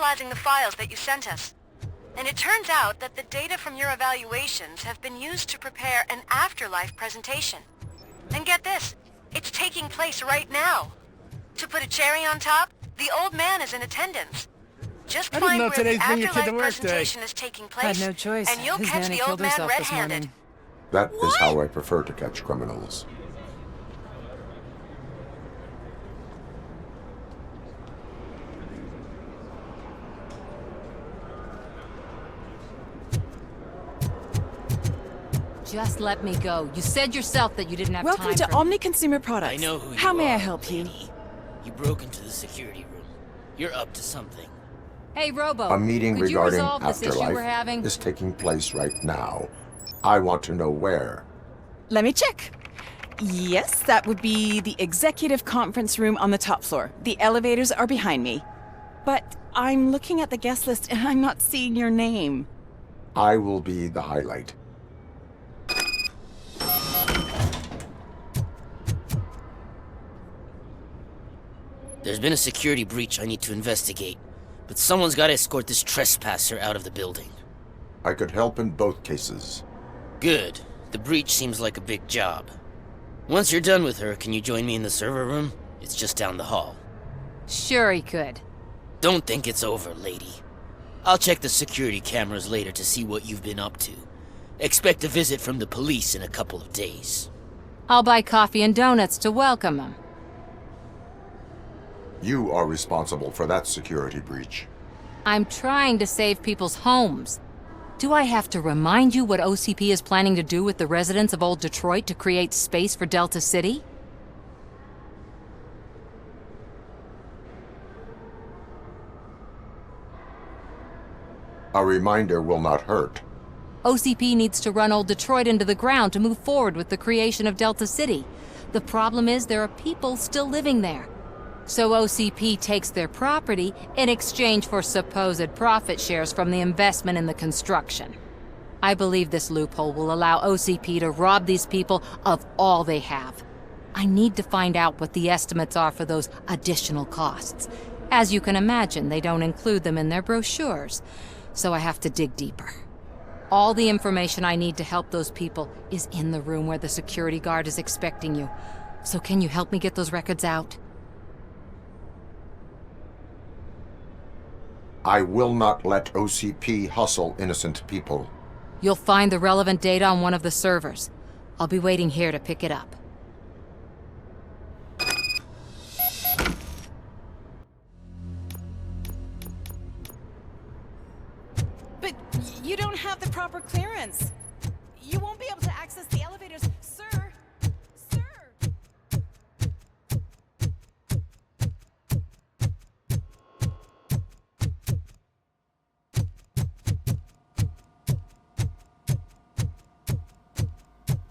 analyzing the files that you sent us. And it turns out that the data from your evaluations have been used to prepare an afterlife presentation. And get this, it's taking place right now. To put a cherry on top, the old man is in attendance. Just I didn't find know where today's the bring your kid to afterlife work day. presentation is taking place, Had no choice. and you'll His catch nanny the old killed man herself this red-handed. morning. That is how I prefer to catch criminals. Just let me go. You said yourself that you didn't have Welcome time to for Omni Consumer Products. I know who you How may are, I help you? lady. You broke into the security room. You're up to something. Hey, Robo. A meeting could you regarding resolve this issue we're afterlife having? is taking place right now. I want to know where. Let me check. Yes, that would be the executive conference room on the top floor. The elevators are behind me. But I'm looking at the guest list and I'm not seeing your name. I will be the highlight. There's been a security breach I need to investigate, but someone's got to escort this trespasser out of the building. I could help in both cases. Good. The breach seems like a big job. Once you're done with her, can you join me in the server room? It's just down the hall. Sure he could. Don't think it's over, lady. I'll check the security cameras later to see what you've been up to. Expect a visit from the police in a couple of days. I'll buy coffee and donuts to welcome him. You are responsible for that security breach. I'm trying to save people's homes. Do I have to remind you what OCP is planning to do with the residents of Old Detroit to create space for Delta City? A reminder will not hurt. OCP needs to run Old Detroit into the ground to move forward with the creation of Delta City. The problem is there are people still living there. So OCP takes their property in exchange for supposed profit shares from the investment in the construction. I believe this loophole will allow OCP to rob these people of all they have. I need to find out what the estimates are for those additional costs. As you can imagine, they don't include them in their brochures, so I have to dig deeper. All the information I need to help those people is in the room where the security guard is expecting you. So can you help me get those records out? I will not let OCP hustle innocent people. You'll find the relevant data on one of the servers. I'll be waiting here to pick it up. But you don't have the proper clearance. You won't be able to access the elevators, sir. Sir!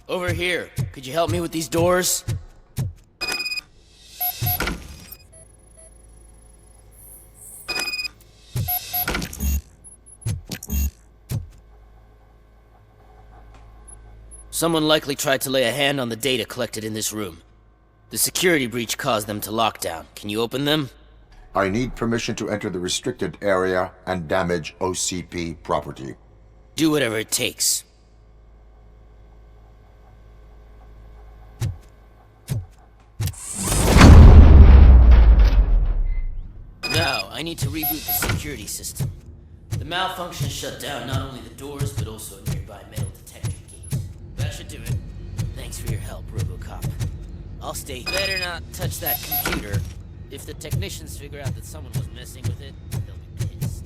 Over here. Could you help me with these doors? Someone likely tried to lay a hand on the data collected in this room. The security breach caused them to lock down. Can you open them? I need permission to enter the restricted area and damage OCP property. Do whatever it takes. Now, I need to reboot the security system. The malfunction shut down not only the doors, but also a nearby metal detector gate. That should do it. Thanks for your help, Robocop. I'll stay. Better not touch that computer. If the technicians figure out that someone was messing with it, they'll be pissed.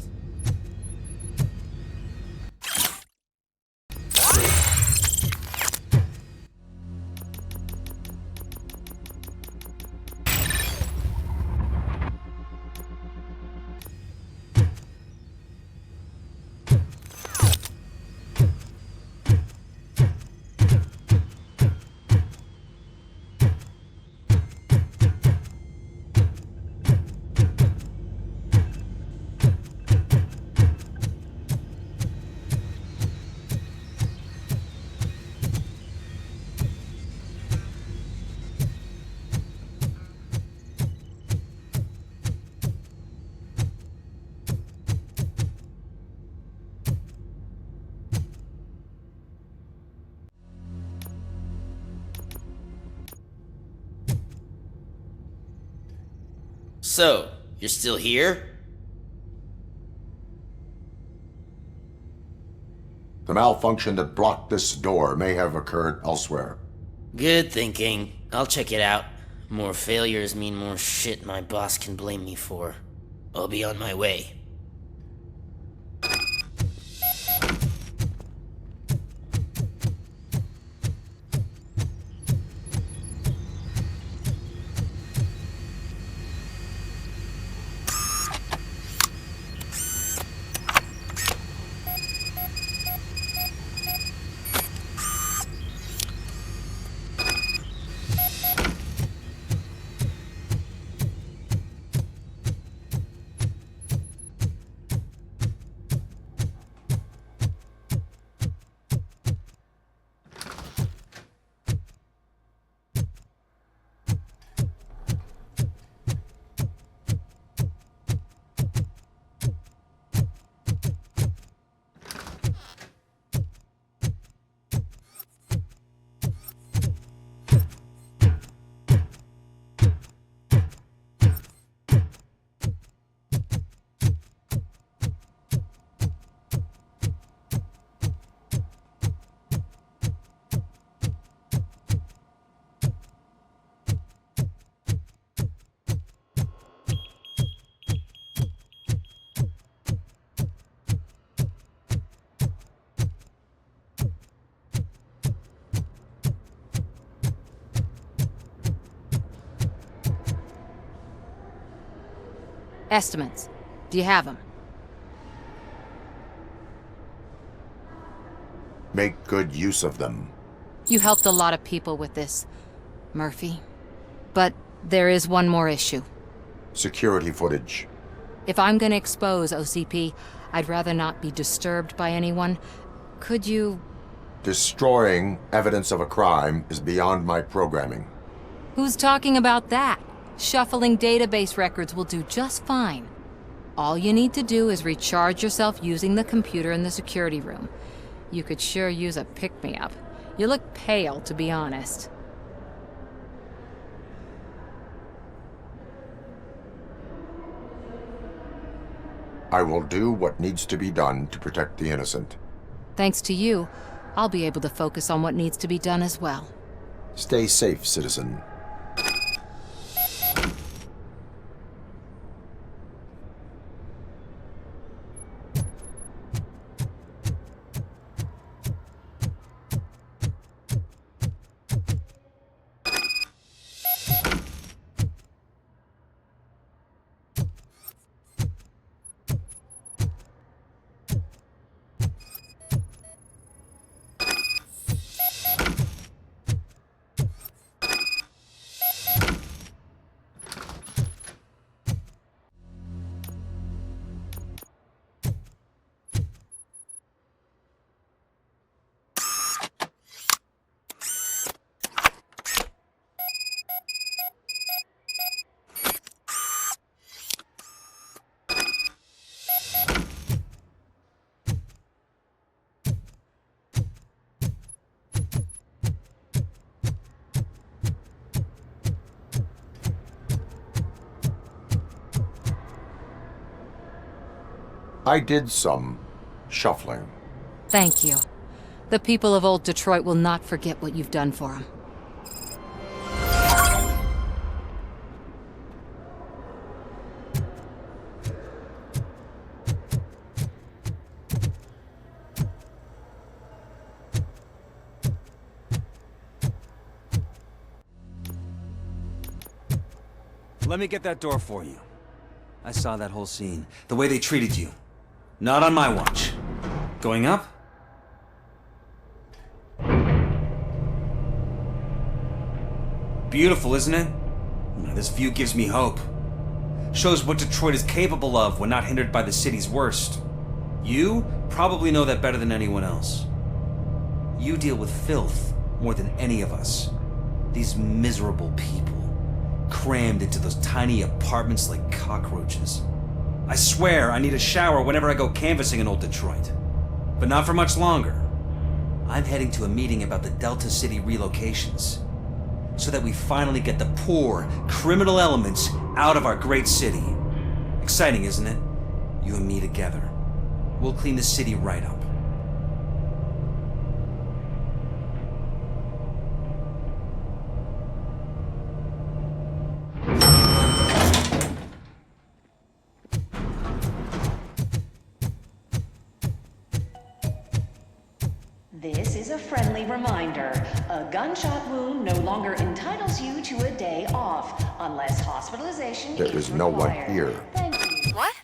So, you're still here? The malfunction that blocked this door may have occurred elsewhere. Good thinking. I'll check it out. More failures mean more shit my boss can blame me for. I'll be on my way. Estimates. Do you have them? Make good use of them. You helped a lot of people with this, Murphy. But there is one more issue. Security footage. If I'm gonna expose OCP, I'd rather not be disturbed by anyone. Could you... Destroying evidence of a crime is beyond my programming. Who's talking about that? Shuffling database records will do just fine. All you need to do is recharge yourself using the computer in the security room. You could sure use a pick-me-up. You look pale, to be honest. I will do what needs to be done to protect the innocent. Thanks to you, I'll be able to focus on what needs to be done as well. Stay safe, citizen. I did some shuffling. Thank you. The people of Old Detroit will not forget what you've done for them. Let me get that door for you. I saw that whole scene. The way they treated you. Not on my watch. Going up? Beautiful, isn't it? This view gives me hope. Shows what Detroit is capable of when not hindered by the city's worst. You probably know that better than anyone else. You deal with filth more than any of us. These miserable people, crammed into those tiny apartments like cockroaches. I swear I need a shower whenever I go canvassing in Old Detroit. But not for much longer. I'm heading to a meeting about the Delta City relocations. so that we finally get the poor, criminal elements out of our great city. Exciting, isn't it? You and me together. We'll clean the city right up. This is a friendly reminder. A gunshot wound no longer entitles you to a day off, unless hospitalization There is no one required. here. Thank you. What?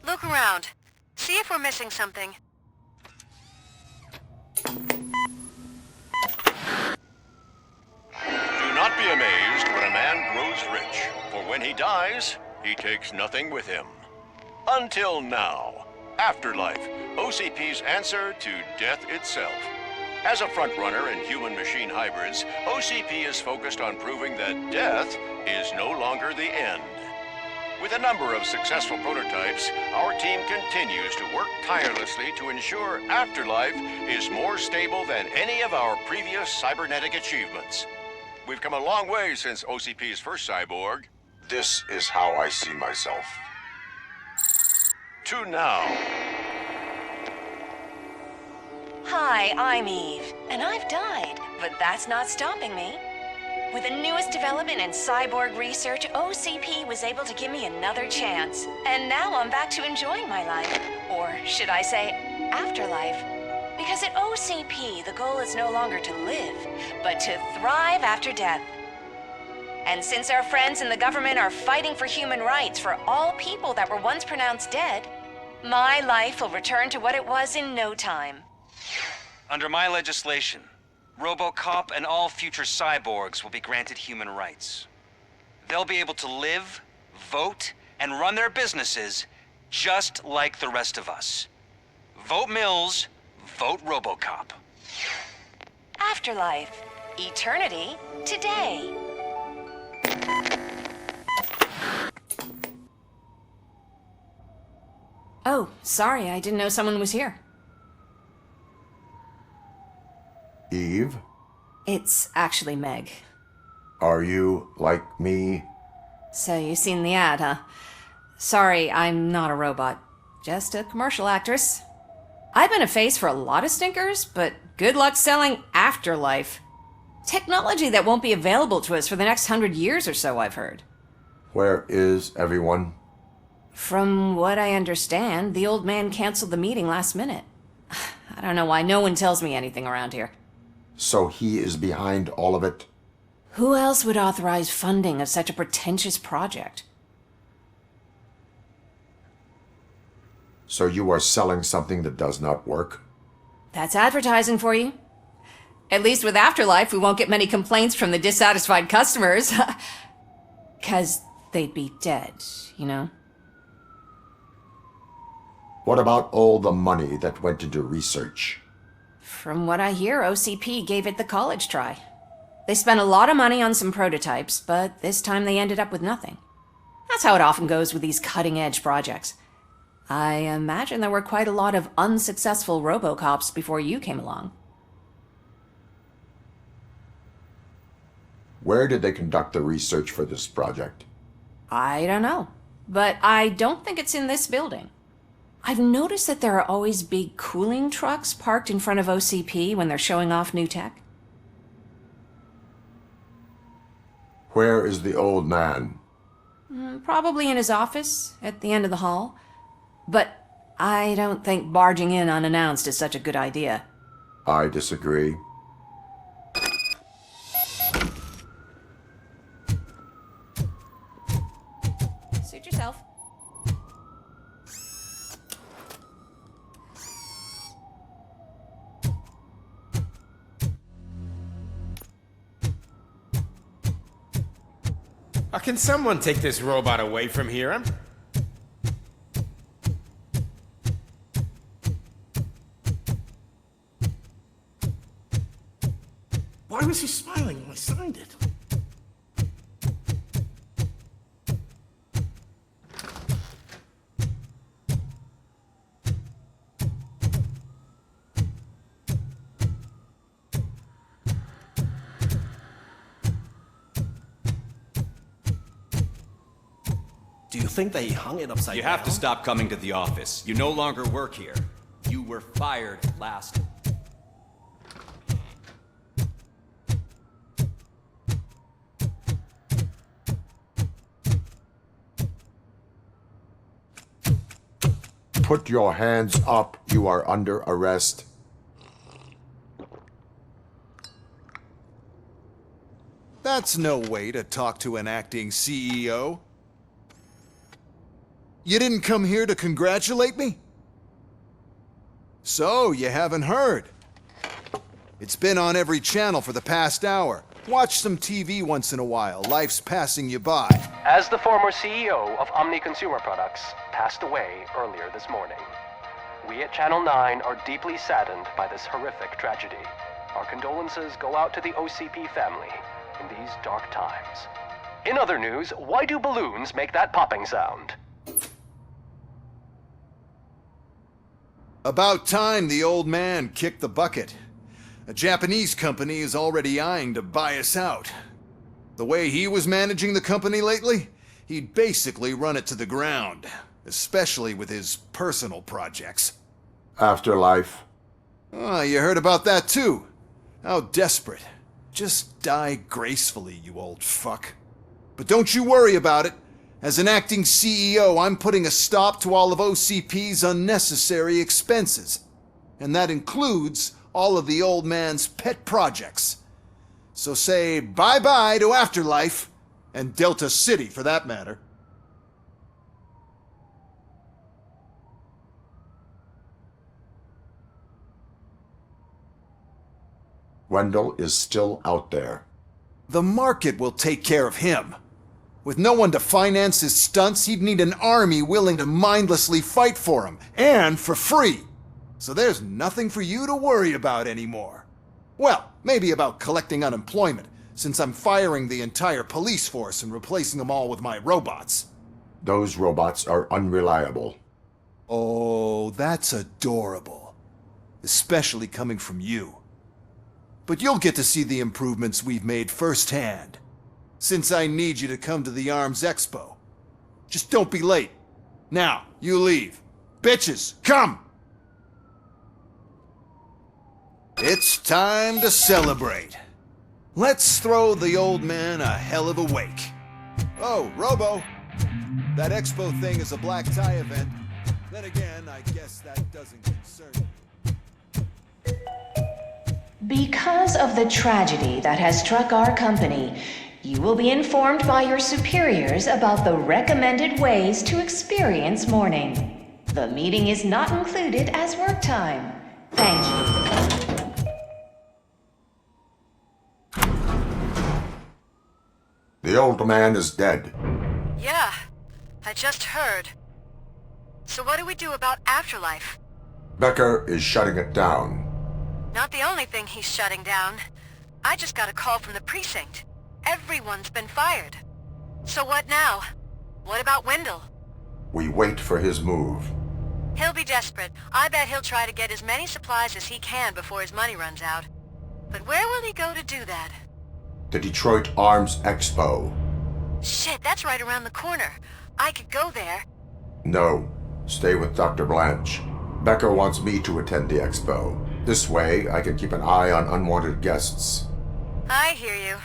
Look around. See if we're missing something. Do not be amazed when a man grows rich, for when he dies, he takes nothing with him. Until now. Afterlife, OCP's answer to death itself. As a frontrunner in human-machine hybrids, OCP is focused on proving that death is no longer the end. With a number of successful prototypes, our team continues to work tirelessly to ensure Afterlife is more stable than any of our previous cybernetic achievements. We've come a long way since OCP's first cyborg. This is how I see myself. To now. Hi, I'm Eve, and I've died, but that's not stopping me. With the newest development in cyborg research, OCP was able to give me another chance. And now I'm back to enjoying my life. Or should I say, afterlife. Because at OCP, the goal is no longer to live, but to thrive after death. And since our friends in the government are fighting for human rights for all people that were once pronounced dead, my life will return to what it was in no time. Under my legislation, Robocop and all future cyborgs will be granted human rights. They'll be able to live, vote, and run their businesses just like the rest of us. Vote Mills, vote Robocop. Afterlife. Eternity. Today. Oh, sorry, I didn't know someone was here. Eve, It's actually Meg. are you like me? So you've seen the ad, huh? Sorry, I'm not a robot. Just a commercial actress. I've been a face for a lot of stinkers, but good luck selling Afterlife. Technology that won't be available to us for the next 100 years or so, I've heard. Where is everyone? From what I understand, the old man canceled the meeting last minute. I don't know why no one tells me anything around here. So he is behind all of it? Who else would authorize funding of such a pretentious project? So you are selling something that does not work? That's advertising for you. At least with Afterlife, we won't get many complaints from the dissatisfied customers. 'Cause they'd be dead, you know? What about all the money that went into research? From what I hear, OCP gave it the college try. They spent a lot of money on some prototypes, but this time they ended up with nothing. That's how it often goes with these cutting-edge projects. I imagine there were quite a lot of unsuccessful Robocops before you came along. Where did they conduct the research for this project? I don't know, but I don't think it's in this building. I've noticed that there are always big cooling trucks parked in front of OCP when they're showing off new tech. Where is the old man? Probably in his office, at the end of the hall. But I don't think barging in unannounced is such a good idea. I disagree. Suit yourself. Can someone take this robot away from here? Why was he smiling when I signed it? Do you think they hung it upside down? You have to stop coming to the office. You no longer work here. You were fired last. Put your hands up. You are under arrest. That's no way to talk to an acting CEO. You didn't come here to congratulate me? So, you haven't heard. It's been on every channel for the past hour. Watch some TV once in a while. Life's passing you by. As the former CEO of Omni Consumer Products passed away earlier this morning, we at Channel 9 are deeply saddened by this horrific tragedy. Our condolences go out to the OCP family in these dark times. In other news, why do balloons make that popping sound? About time the old man kicked the bucket. A Japanese company is already eyeing to buy us out. The way he was managing the company lately, he'd basically run it to the ground, especially with his personal projects. Afterlife. Oh, you heard about that too. How desperate. Just die gracefully, you old fuck. But don't you worry about it. As an acting CEO, I'm putting a stop to all of OCP's unnecessary expenses. And that includes all of the old man's pet projects. So say bye-bye to Afterlife, and Delta City for that matter. Wendell is still out there. The market will take care of him. With no one to finance his stunts, he'd need an army willing to mindlessly fight for him, and for free. So there's nothing for you to worry about anymore. Well, maybe about collecting unemployment, since I'm firing the entire police force and replacing them all with my robots. Those robots are unreliable. Oh, that's adorable. Especially coming from you. But you'll get to see the improvements we've made firsthand. Since I need you to come to the Arms Expo. Just don't be late. Now, you leave. Bitches, come! It's time to celebrate. Let's throw the old man a hell of a wake. Oh, Robo. That expo thing is a black tie event. Then again, I guess that doesn't concern you. Because of the tragedy that has struck our company, you will be informed by your superiors about the recommended ways to experience mourning. The meeting is not included as work time. Thank you. The old man is dead. Yeah, I just heard. So what do we do about Afterlife? Becker is shutting it down. Not the only thing he's shutting down. I just got a call from the precinct. Everyone's been fired. So what now? What about Wendell? We wait for his move. He'll be desperate. I bet he'll try to get as many supplies as he can before his money runs out. But where will he go to do that? The Detroit Arms Expo. Shit, that's right around the corner. I could go there. No, stay with Dr. Blanche. Becker wants me to attend the expo. This way, I can keep an eye on unwanted guests. I hear you.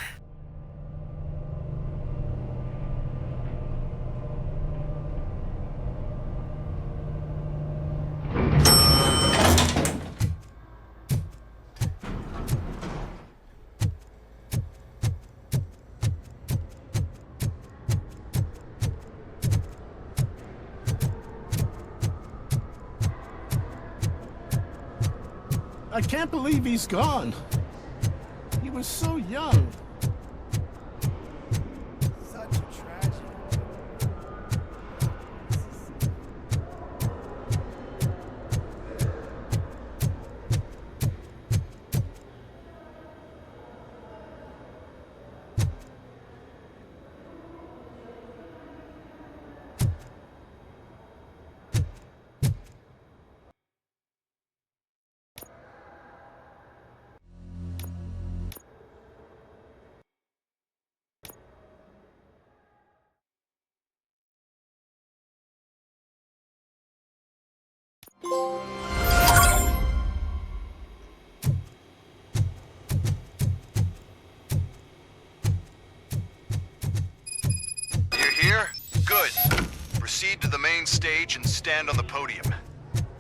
I can't believe he's gone. He was so young. Such a tragedy. You here? Good. Proceed to the main stage and stand on the podium.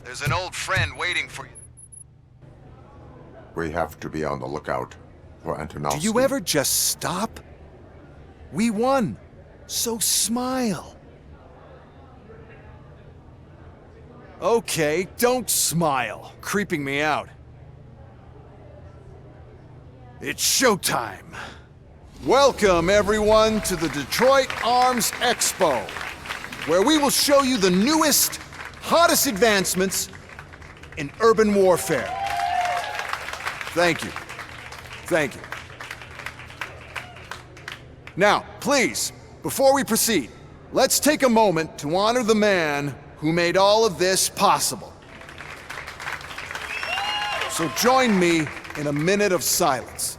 There's an old friend waiting for you. We have to be on the lookout for Antonovsky. Do you ever just stop? We won. So smile. Okay, don't smile. Creeping me out. It's showtime. Welcome, everyone, to the Detroit Arms Expo, where we will show you the newest, hottest advancements in urban warfare. Thank you. Thank you. Now, please, before we proceed, let's take a moment to honor the man who made all of this possible. So join me in a minute of silence.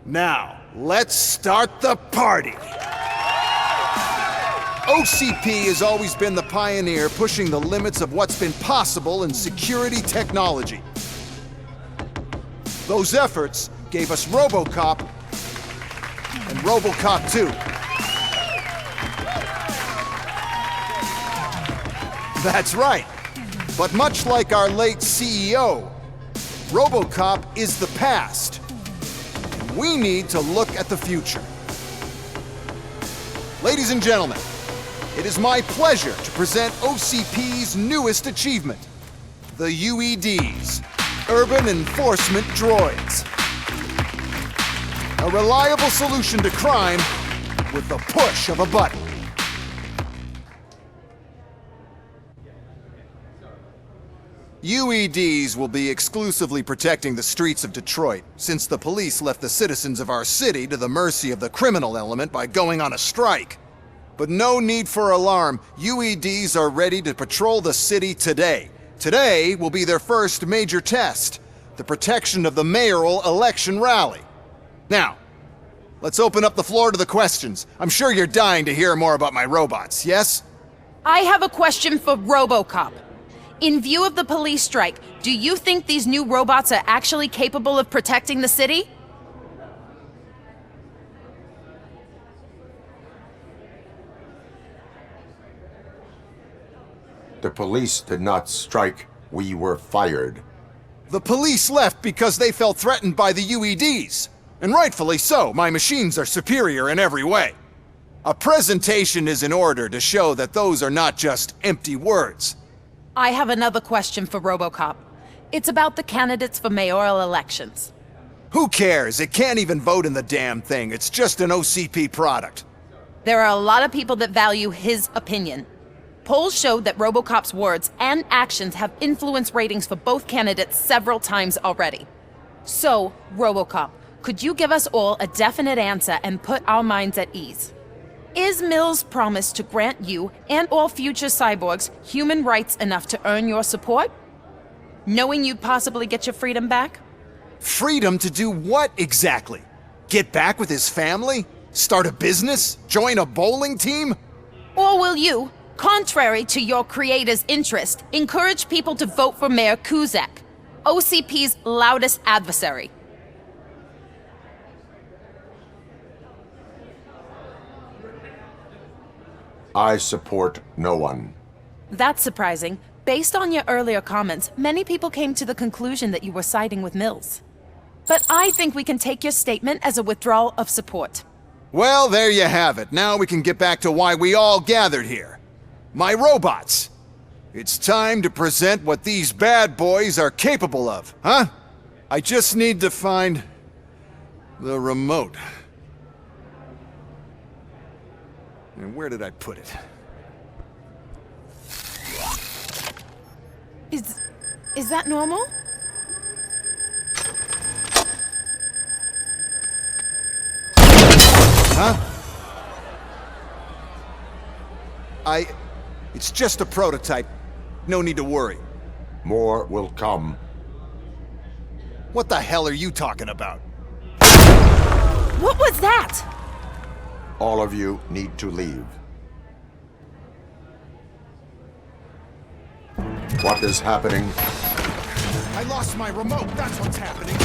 Now, let's start the party! OCP has always been the pioneer pushing the limits of what's been possible in security technology. Those efforts gave us Robocop and Robocop 2. That's right. But much like our late CEO, Robocop is the past. And we need to look at the future. Ladies and gentlemen, it is my pleasure to present OCP's newest achievement, the UEDs, Urban Enforcement Droids. A reliable solution to crime with the push of a button. UEDs will be exclusively protecting the streets of Detroit, since the police left the citizens of our city to the mercy of the criminal element by going on a strike. But no need for alarm. UEDs are ready to patrol the city today. Today will be their first major test, the protection of the mayoral election rally. Now, let's open up the floor to the questions. I'm sure you're dying to hear more about my robots, yes? I have a question for Robocop. In view of the police strike, do you think these new robots are actually capable of protecting the city? The police did not strike. We were fired. The police left because they felt threatened by the UEDs. And rightfully so. My machines are superior in every way. A presentation is in order to show that those are not just empty words. I have another question for Robocop. It's about the candidates for mayoral elections. Who cares? It can't even vote in the damn thing. It's just an OCP product. There are a lot of people that value his opinion. Polls showed that Robocop's words and actions have influenced ratings for both candidates several times already. So, Robocop, could you give us all a definite answer and put our minds at ease? Is Mills' promise to grant you and all future cyborgs human rights enough to earn your support? Knowing you'd possibly get your freedom back? Freedom to do what exactly? Get back with his family? Start a business? Join a bowling team? Or will you, contrary to your creator's interest, encourage people to vote for Mayor Kuzak, OCP's loudest adversary? I support no one. That's surprising. Based on your earlier comments, many people came to the conclusion that you were siding with Mills. But I think we can take your statement as a withdrawal of support. Well, there you have it. Now we can get back to why we all gathered here. My robots. It's time to present what these bad boys are capable of, huh? I just need to find the remote. And where did I put it? Is that normal? Huh? It's just a prototype. No need to worry. More will come. What the hell are you talking about? What was that? All of you need to leave. What is happening? I lost my remote, that's what's happening.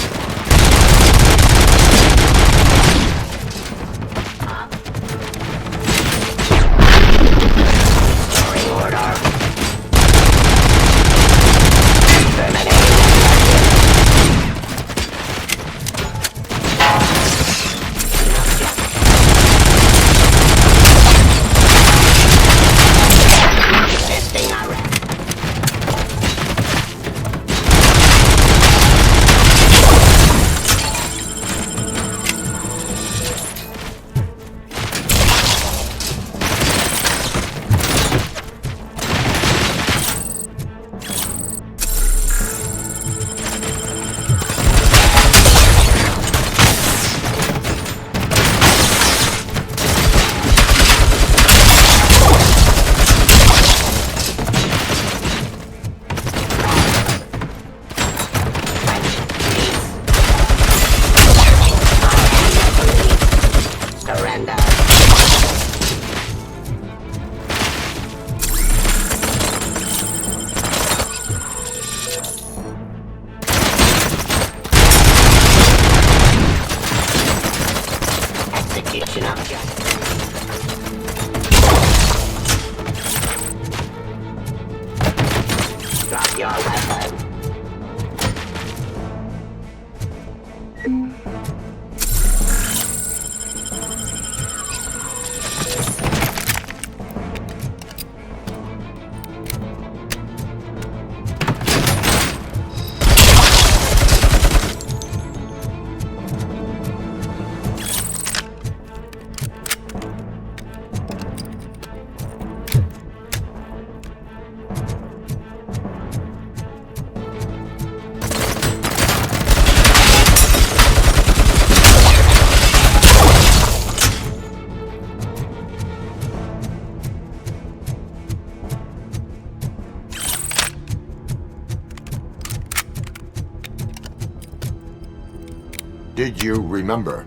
Did you remember?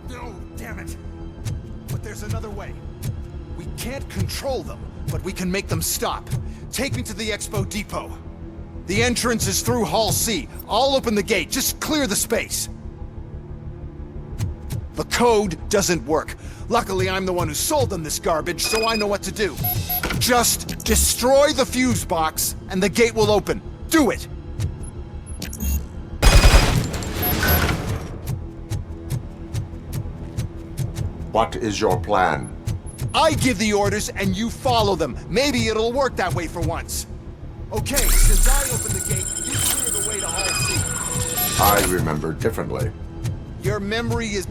No, damn it. But there's another way. We can't control them, but we can make them stop. Take me to the Expo Depot. The entrance is through Hall C. I'll open the gate. Just clear the space. The code doesn't work. Luckily, I'm the one who sold them this garbage, so I know what to do. Just destroy the fuse box, and the gate will open. Do it! What is your plan? I give the orders, and you follow them. Maybe it'll work that way for once. Okay, since I open the gate, you clear the way to Hall C. I remember differently. Your memory is...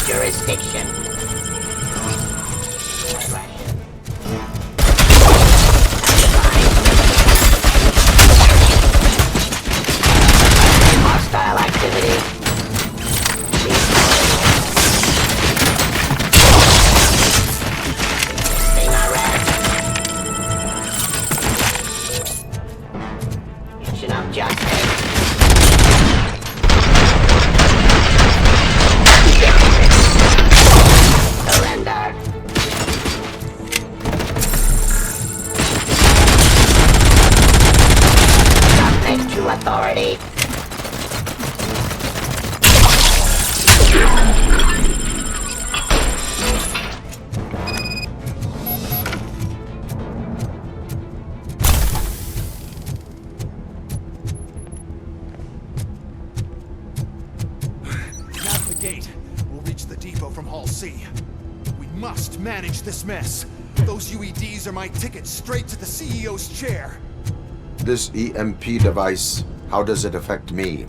Jurisdiction. Hostile activity. Mission of justice. Authority. Now's the gate. We'll reach the depot from Hall C. We must manage this mess. Those UEDs are my ticket straight to the CEO's chair. This EMP device, how does it affect me?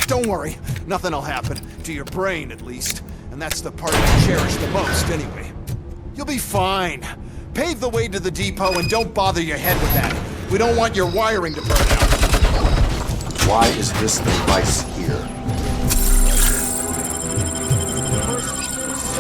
Don't worry, nothing'll happen. To your brain, at least. And that's the part I cherish the most, anyway. You'll be fine. Pave the way to the depot and don't bother your head with that. We don't want your wiring to burn out. Why is this device here? First,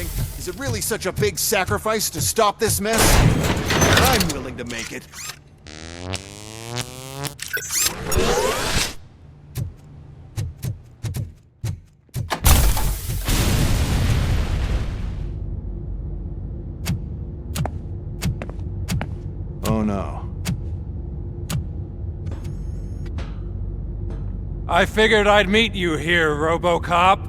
something? Is it really such a big sacrifice to stop this mess? I'm willing to make it. Oh no. I figured I'd meet you here, Robocop.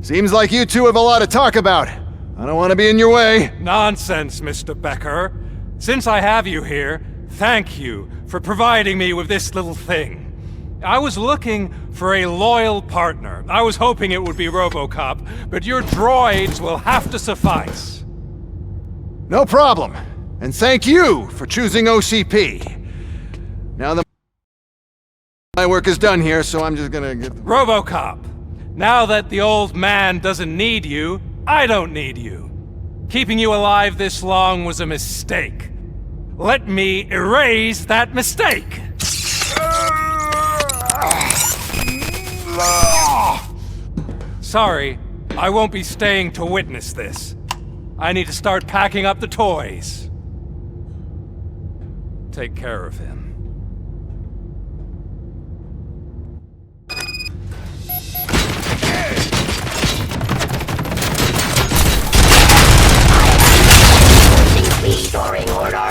Seems like you two have a lot to talk about. I don't want to be in your way. Nonsense, Mr. Becker. Since I have you here, thank you for providing me with this little thing. I was looking for a loyal partner. I was hoping it would be Robocop, but your droids will have to suffice. No problem. And thank you for choosing OCP. Now that my work is done here, so I'm just gonna get... Robocop, now that the old man doesn't need you, I don't need you. Keeping you alive this long was a mistake. Let me erase that mistake! Sorry, I won't be staying to witness this. I need to start packing up the toys. Take care of him. Restoring order.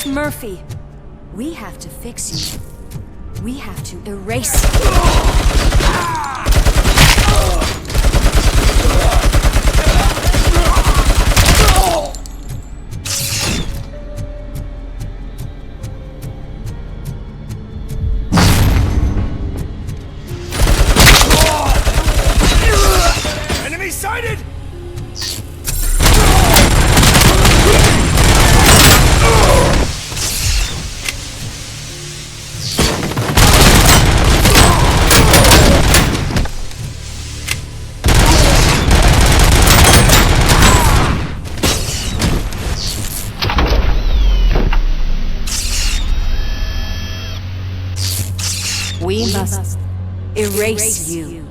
Murphy, we have to fix you. We have to erase Enemy sighted! We must erase you.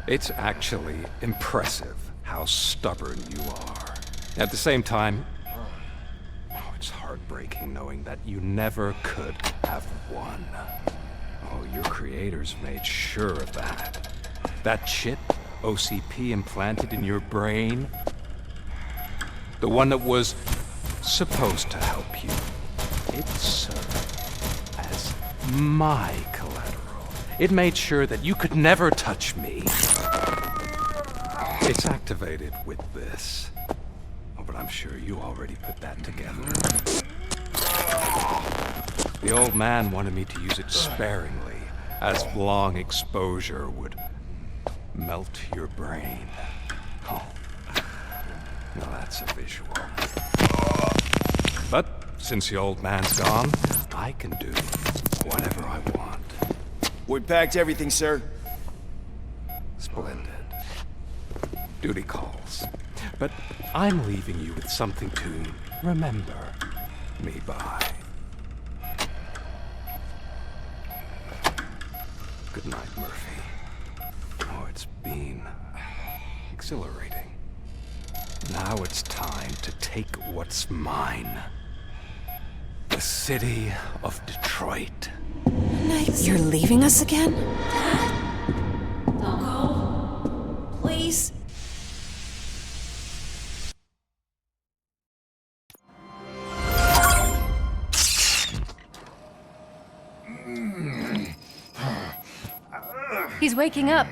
It's actually impressive how stubborn you are. At the same time, it's heartbreaking knowing that you never could have won. Oh, your creators made sure of that. That chip OCP implanted in your brain, the one that was supposed to help you, it served as my collateral. It made sure that you could never touch me. It's activated with this. Oh, but I'm sure you already put that together. The old man wanted me to use it sparingly, as long exposure would melt your brain. Oh, now that's a visual. But since the old man's gone, I can do whatever I want. We packed everything, sir. Splendid. Duty calls. But I'm leaving you with something to remember me by. Good night, Murphy. Oh, it's been exhilarating. Now it's time to take what's mine. The city of Detroit. You're leaving us again? Don't go. Please. He's waking up.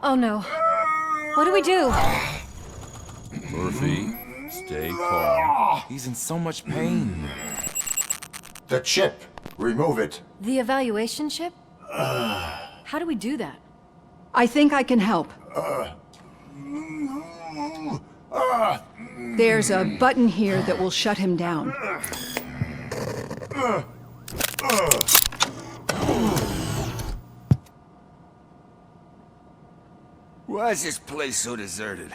Oh no. What do we do? Murphy, stay calm. He's in so much pain. The chip. Remove it. The evaluation chip? How do we do that? I think I can help. There's a button here that will shut him down. Why is this place so deserted?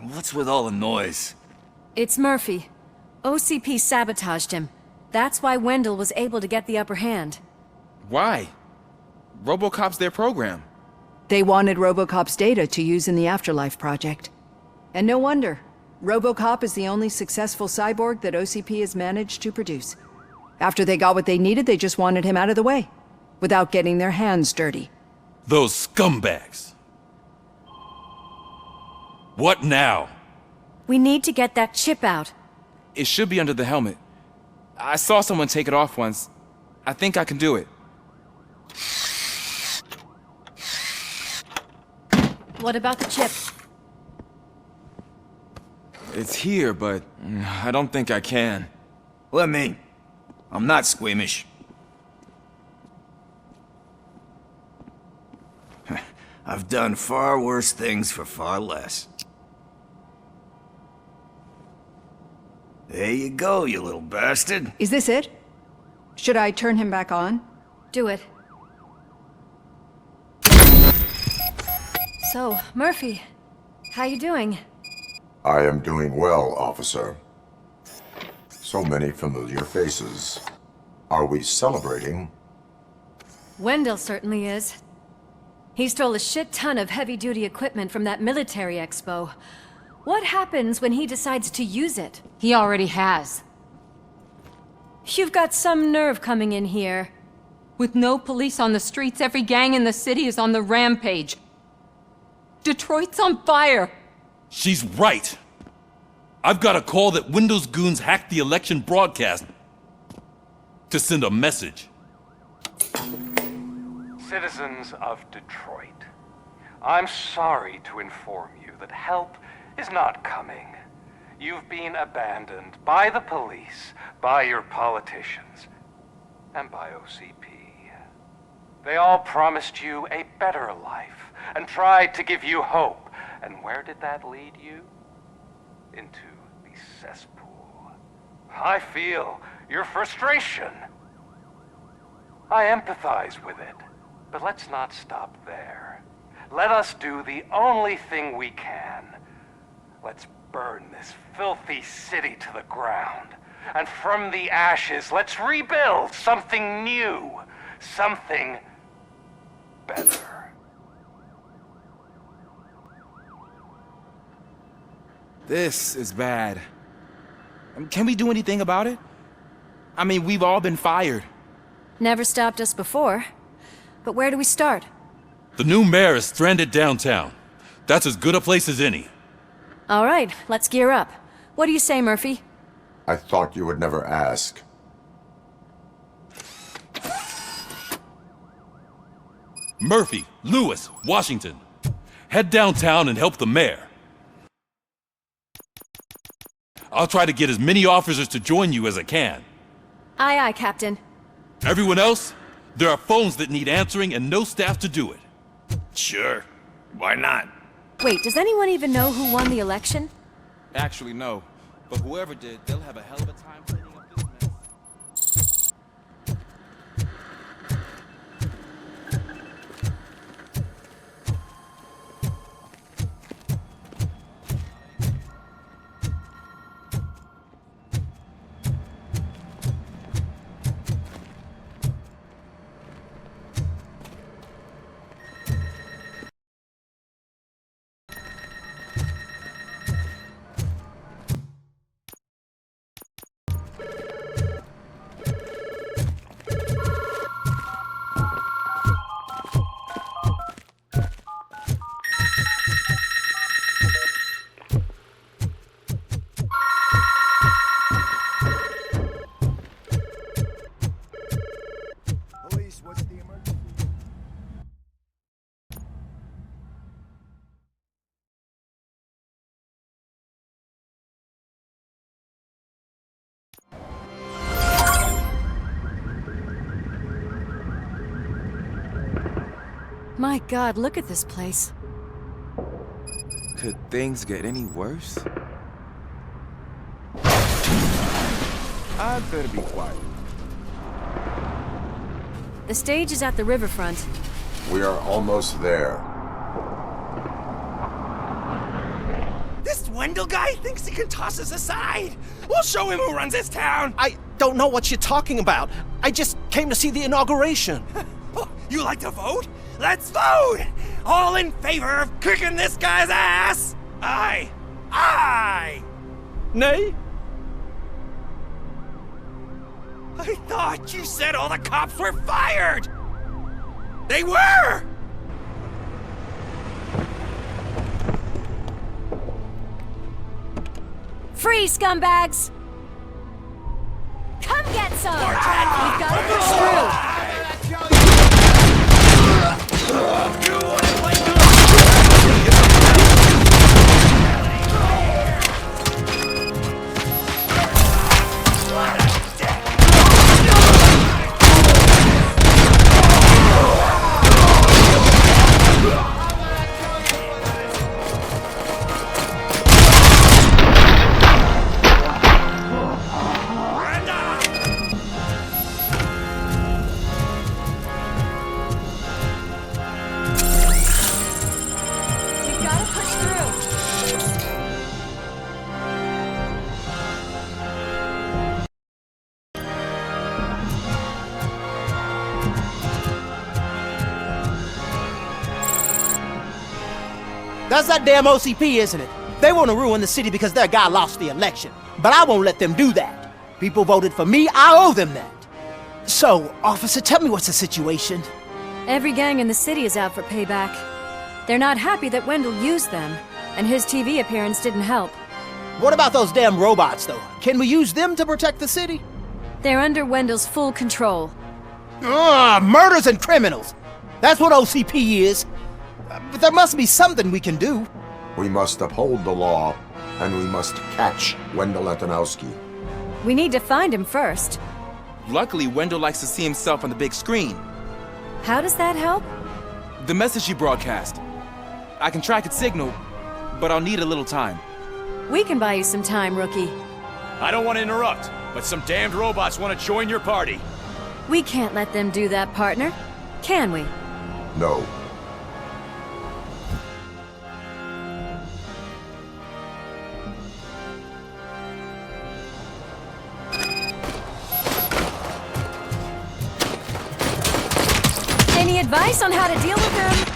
What's with all the noise? It's Murphy. OCP sabotaged him. That's why Wendell was able to get the upper hand. Why? Robocop's their program. They wanted Robocop's data to use in the Afterlife project. And no wonder. Robocop is the only successful cyborg that OCP has managed to produce. After they got what they needed, they just wanted him out of the way, without getting their hands dirty. Those scumbags! What now? We need to get that chip out. It should be under the helmet. I saw someone take it off once. I think I can do it. What about the chip? It's here, but I don't think I can. Let me. I'm not squeamish. I've done far worse things for far less. There you go, you little bastard. Is this it? Should I turn him back on? Do it. So, Murphy, how you doing? I am doing well, officer. So many familiar faces. Are we celebrating? Wendell certainly is. He stole a shit ton of heavy-duty equipment from that military expo. What happens when he decides to use it? He already has. You've got some nerve coming in here. With no police on the streets, every gang in the city is on the rampage. Detroit's on fire! She's right! I've got a call that Windows goons hacked the election broadcast to send a message. Citizens of Detroit, I'm sorry to inform you that help is not coming. You've been abandoned by the police, by your politicians, and by OCP. They all promised you a better life and tried to give you hope. And where did that lead you? Into the cesspool. I feel your frustration. I empathize with it, but let's not stop there. Let us do the only thing we can. Let's burn this filthy city to the ground. And from the ashes, let's rebuild something new. Something better. This is bad. Can we do anything about it? I mean, we've all been fired. Never stopped us before. But where do we start? The new mayor is stranded downtown. That's as good a place as any. All right, let's gear up. What do you say, Murphy? I thought you would never ask. Murphy, Lewis, Washington. Head downtown and help the mayor. I'll try to get as many officers to join you as I can. Aye, aye, Captain. Everyone else, There are phones that need answering and no staff to do it. Sure. Why not? Wait, does anyone even know who won the election? Actually, no. But whoever did, they'll have a hell of a time cleaning up this mess. My God, look at this place. Could things get any worse? I'd better be quiet. The stage is at the riverfront. We are almost there. This Wendell guy thinks he can toss us aside. We'll show him who runs this town. I don't know what you're talking about. I just came to see the inauguration. Oh, you like to vote? Let's vote! All in favor of kicking this guy's ass? Aye. Aye! Nay? I thought you said all the cops were fired! They were! Free, scumbags! Come get some! We've got to push through! That's that damn OCP, isn't it? They want to ruin the city because their guy lost the election. But I won't let them do that. People voted for me, I owe them that. So, officer, tell me what's the situation. Every gang in the city is out for payback. They're not happy that Wendell used them, and his TV appearance didn't help. What about those damn robots, though? Can we use them to protect the city? They're under Wendell's full control. Murders and criminals! That's what OCP is. But there must be something we can do. We must uphold the law, and we must catch Wendell Antonowski. We need to find him first. Luckily, Wendell likes to see himself on the big screen. How does that help? The message you broadcast. I can track its signal, but I'll need a little time. We can buy you some time, rookie. I don't want to interrupt, but some damned robots want to join your party. We can't let them do that, partner. Can we? No. Any advice on how to deal with them?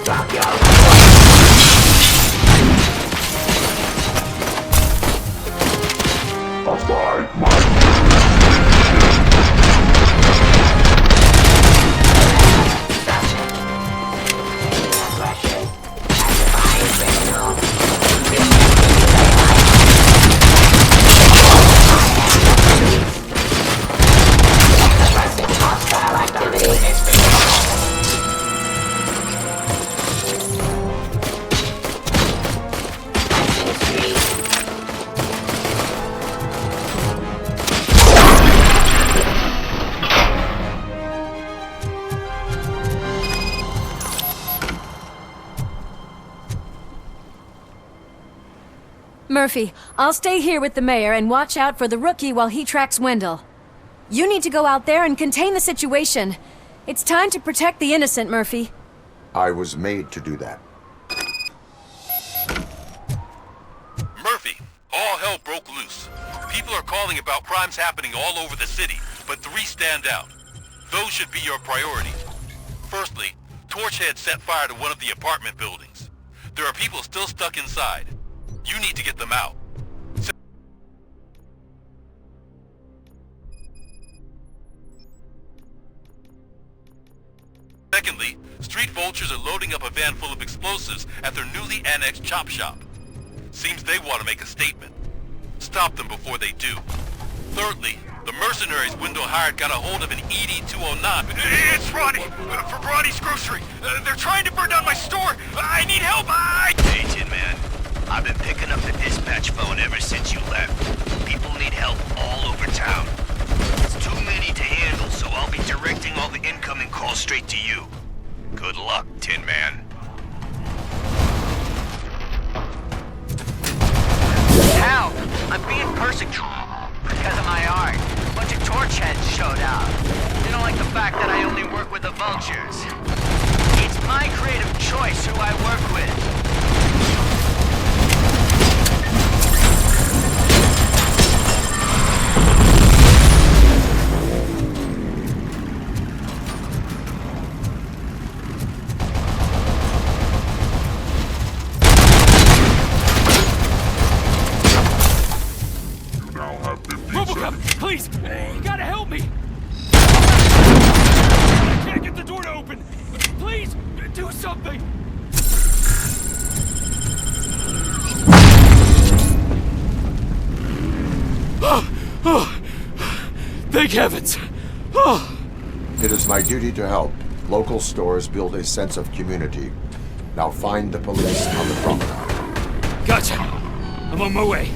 Drop your Murphy, I'll stay here with the mayor and watch out for the rookie while he tracks Wendell. You need to go out there and contain the situation. It's time to protect the innocent, Murphy. I was made to do that. Murphy, all hell broke loose. People are calling about crimes happening all over the city, but 3 stand out. Those should be your priorities. Firstly, Torchhead set fire to one of the apartment buildings. There are people still stuck inside. You need to get them out. Secondly, street vultures are loading up a van full of explosives at their newly annexed chop shop. Seems they want to make a statement. Stop them before they do. Thirdly, the mercenaries Wendell hired got a hold of an ED-209. It's Ronnie! From Ronnie's Grocery! They're trying to burn down my store! I need help! Hey, Tin Man. I've been picking up the dispatch phone ever since you left. People need help all over town. It's too many to handle, so I'll be directing all the incoming calls straight to you. Good luck, Tin Man. Help! I'm being persecuted because of my art. A bunch of torchheads showed up. They don't like the fact that I only work with the vultures. It's my creative choice who I work with. Robocop, please! You gotta help me! I can't get the door to open! Please, do something! Thank heavens! It is my duty to help. Local stores build a sense of community. Now find the police on the promenade. Gotcha! I'm on my way.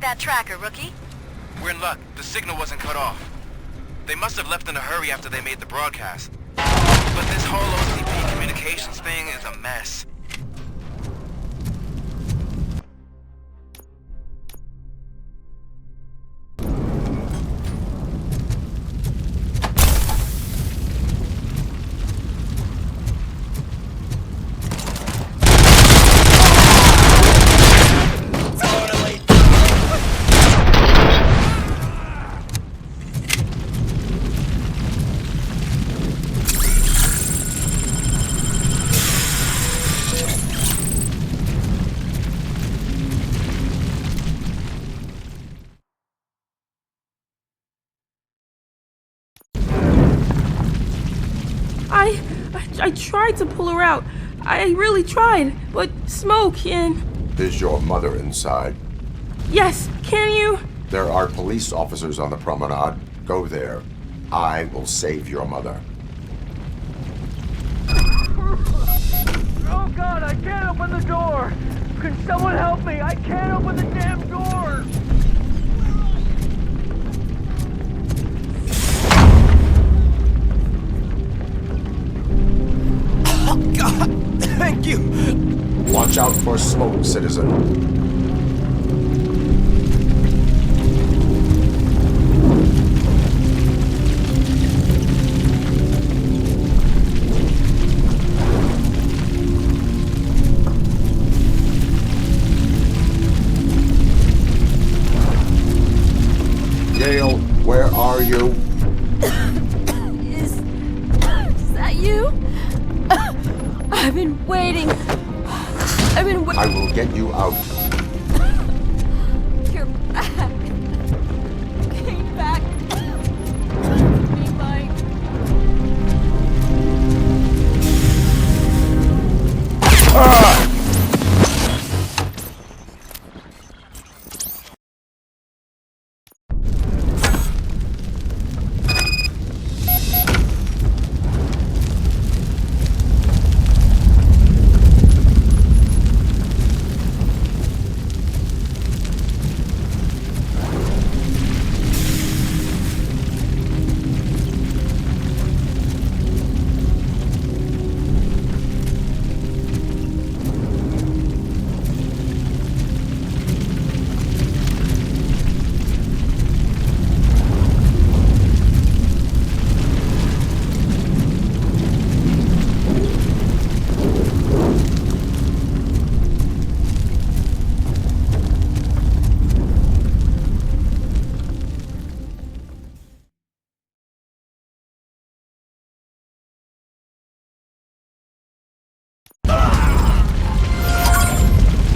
that tracker, Rookie? We're in luck. The signal wasn't cut off. They must have left in a hurry after they made the broadcast. But this whole OCP communications thing is a mess. I tried to pull her out. I really tried, but smoke and... Is your mother inside? Yes, can you? There are police officers on the promenade. Go there. I will save your mother. Oh God, I can't open the door! Can someone help me? I can't open the damn door! Oh God, thank you! Watch out for smoke, citizen. Yale, where are you? Is that you? I've been waiting. I will get you out. You're back. Came back. Be mine.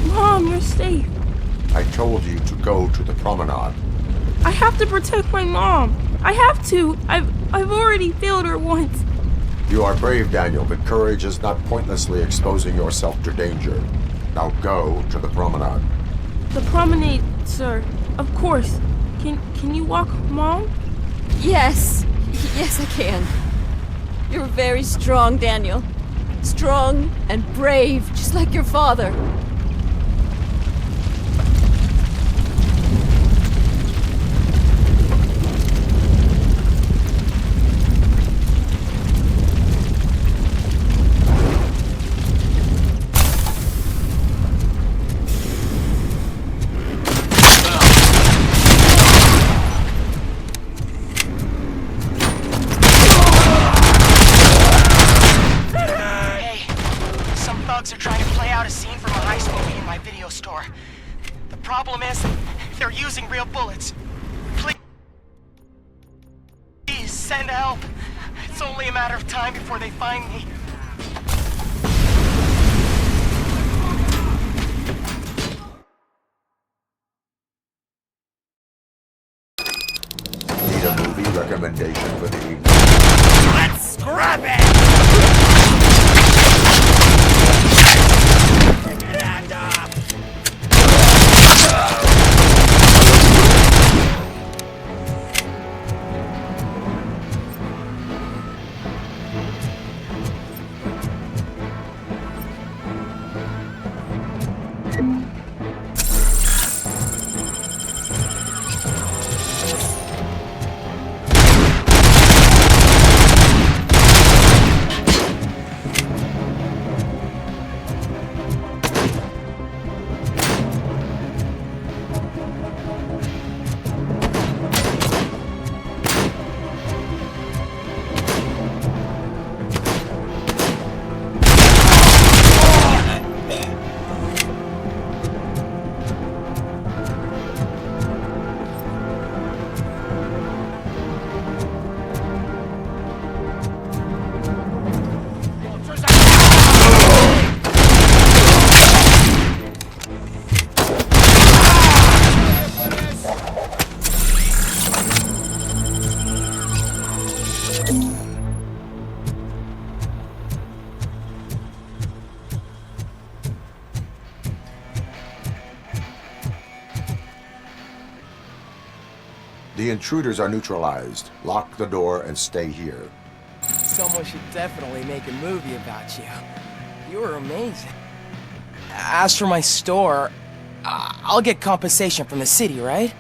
Mom, you're safe. I told you to go to the promenade. I have to protect my mom. I have to. I've already failed her once. You are brave, Daniel, but courage is not pointlessly exposing yourself to danger. Now go to the promenade. The promenade, sir. Of course. Can you walk, Mom? Yes. Yes, I can. You're very strong, Daniel. Strong and brave, just like your father. Thugs are trying to play out a scene from a heist movie in my video store. The problem is, they're using real bullets. Please, send help. It's only a matter of time before they find me. Need a movie recommendation for the evening? Let's scrap it! Hand up! The intruders are neutralized. Lock the door and stay here. Someone should definitely make a movie about you. You were amazing. As for my store, I'll get compensation from the city, right?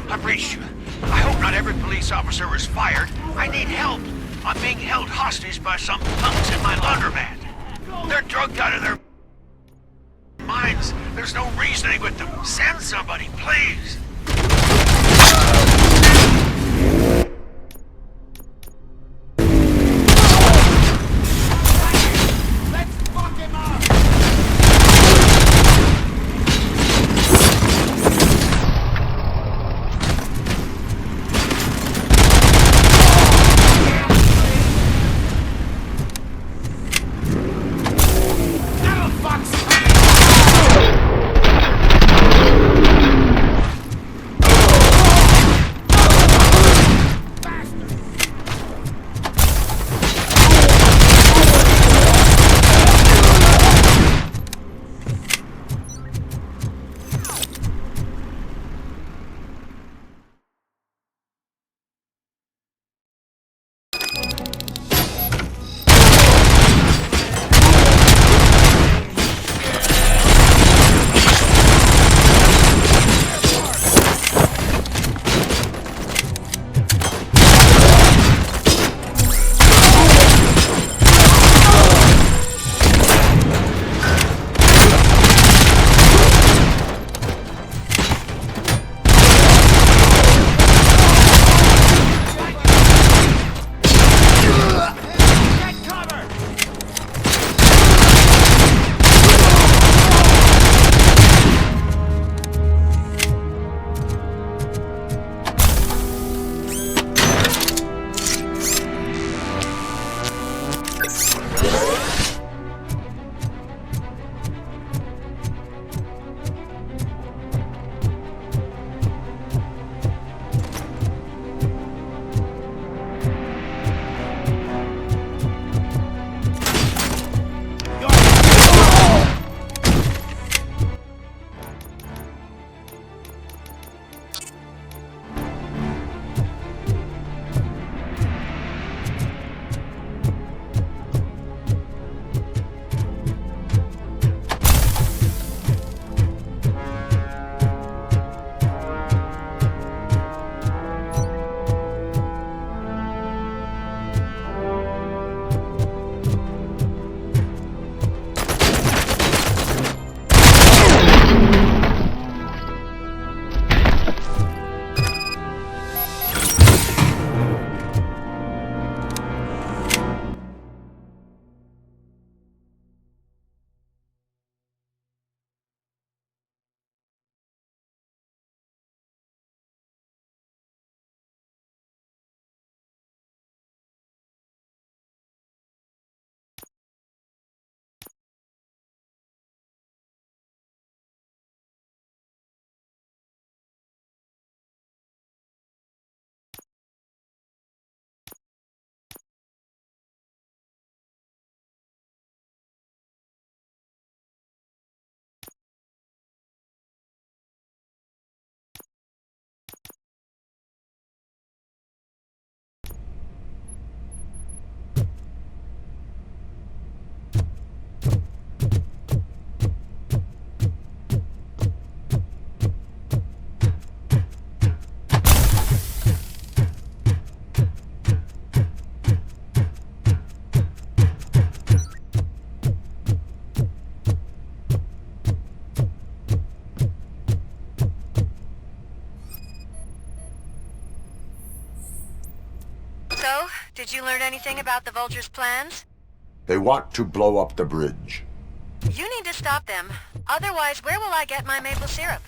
I breached you. I hope not every police officer was fired. I need help. I'm being held hostage by some punks in my laundromat. They're drugged out of their minds. There's no reasoning with them. Send somebody, please. So, did you learn anything about the Vulture's plans? They want to blow up the bridge. You need to stop them. Otherwise, where will I get my maple syrup?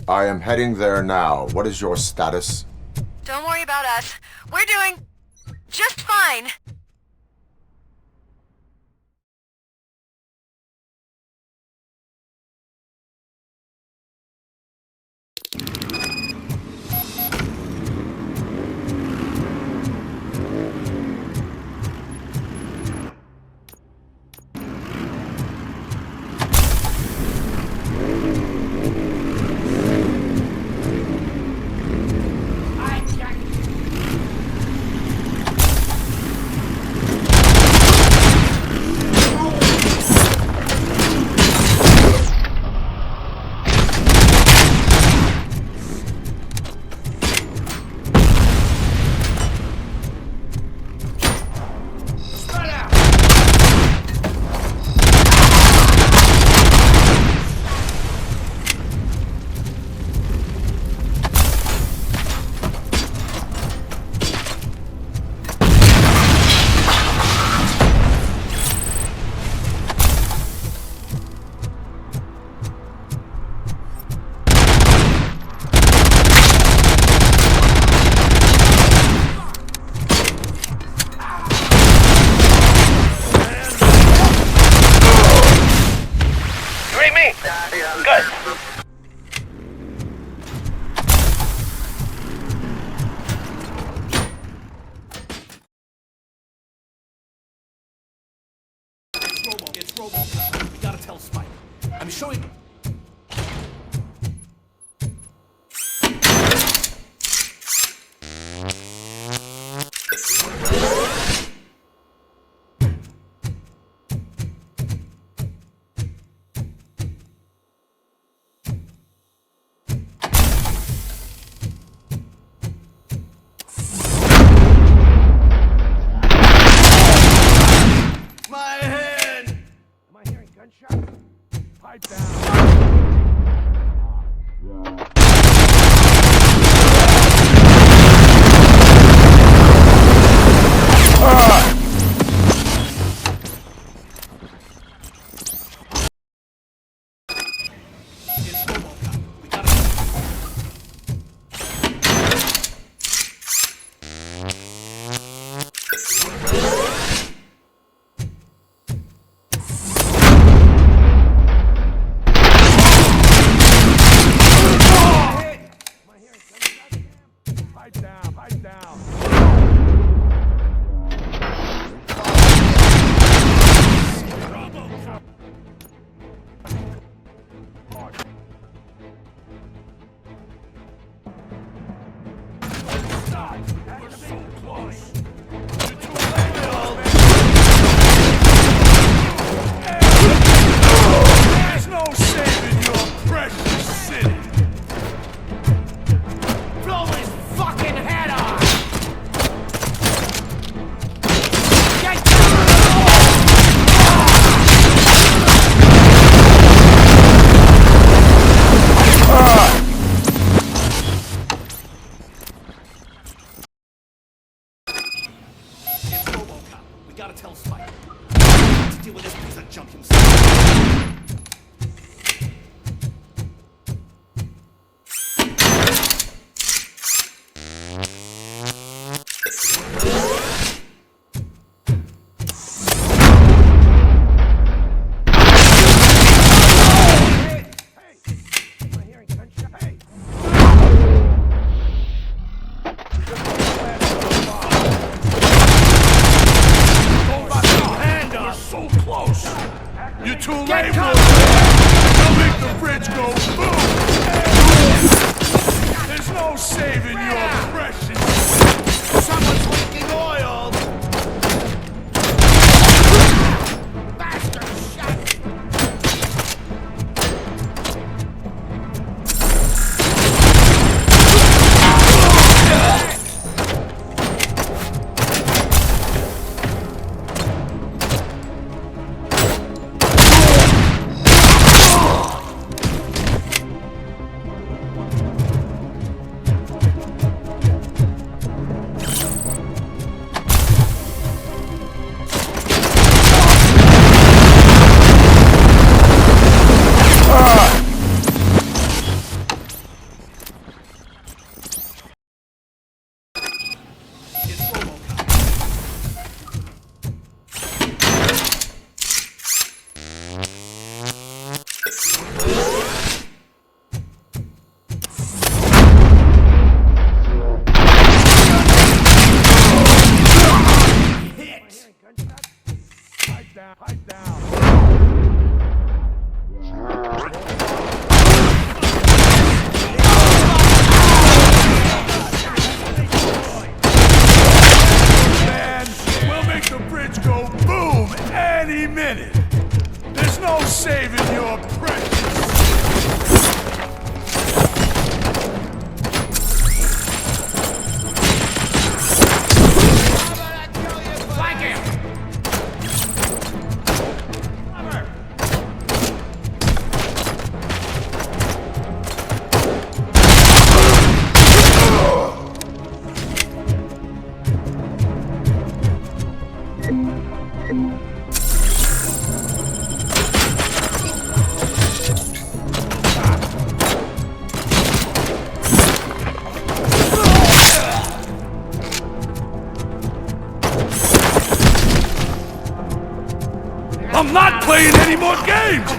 I am heading there now. What is your status? Don't worry about us. We're doing... Just fine. It's Robocop. We gotta tell Spike. I'm showing. My hand! Am I hearing gunshots? Pipe down. It's Robocop. We gotta. Pipe down, pipe down. Robocop. Stop! We're so close. You're too late, there's no saving your precious city. Blow his fucking head off! Get It's Robocop. We gotta tell Spike. Let's deal with this piece of junk himself. You're too late, Will. I'll make the bridge go boom. There's no saving your precious. Someone's leaking oil. Bastard shot. Man, we'll make the bridge go boom any minute. There's no saving your precious. I'm not playing any more games!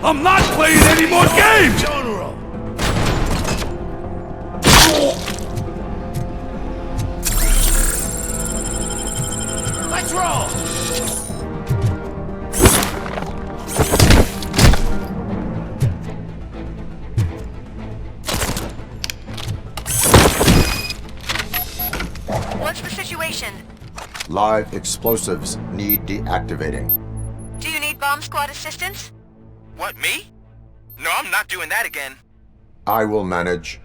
I'm not playing any more games! Let's roll! What's the situation? Live explosives need deactivating. Do you need bomb squad assistance? What, me? No, I'm not doing that again. I will manage.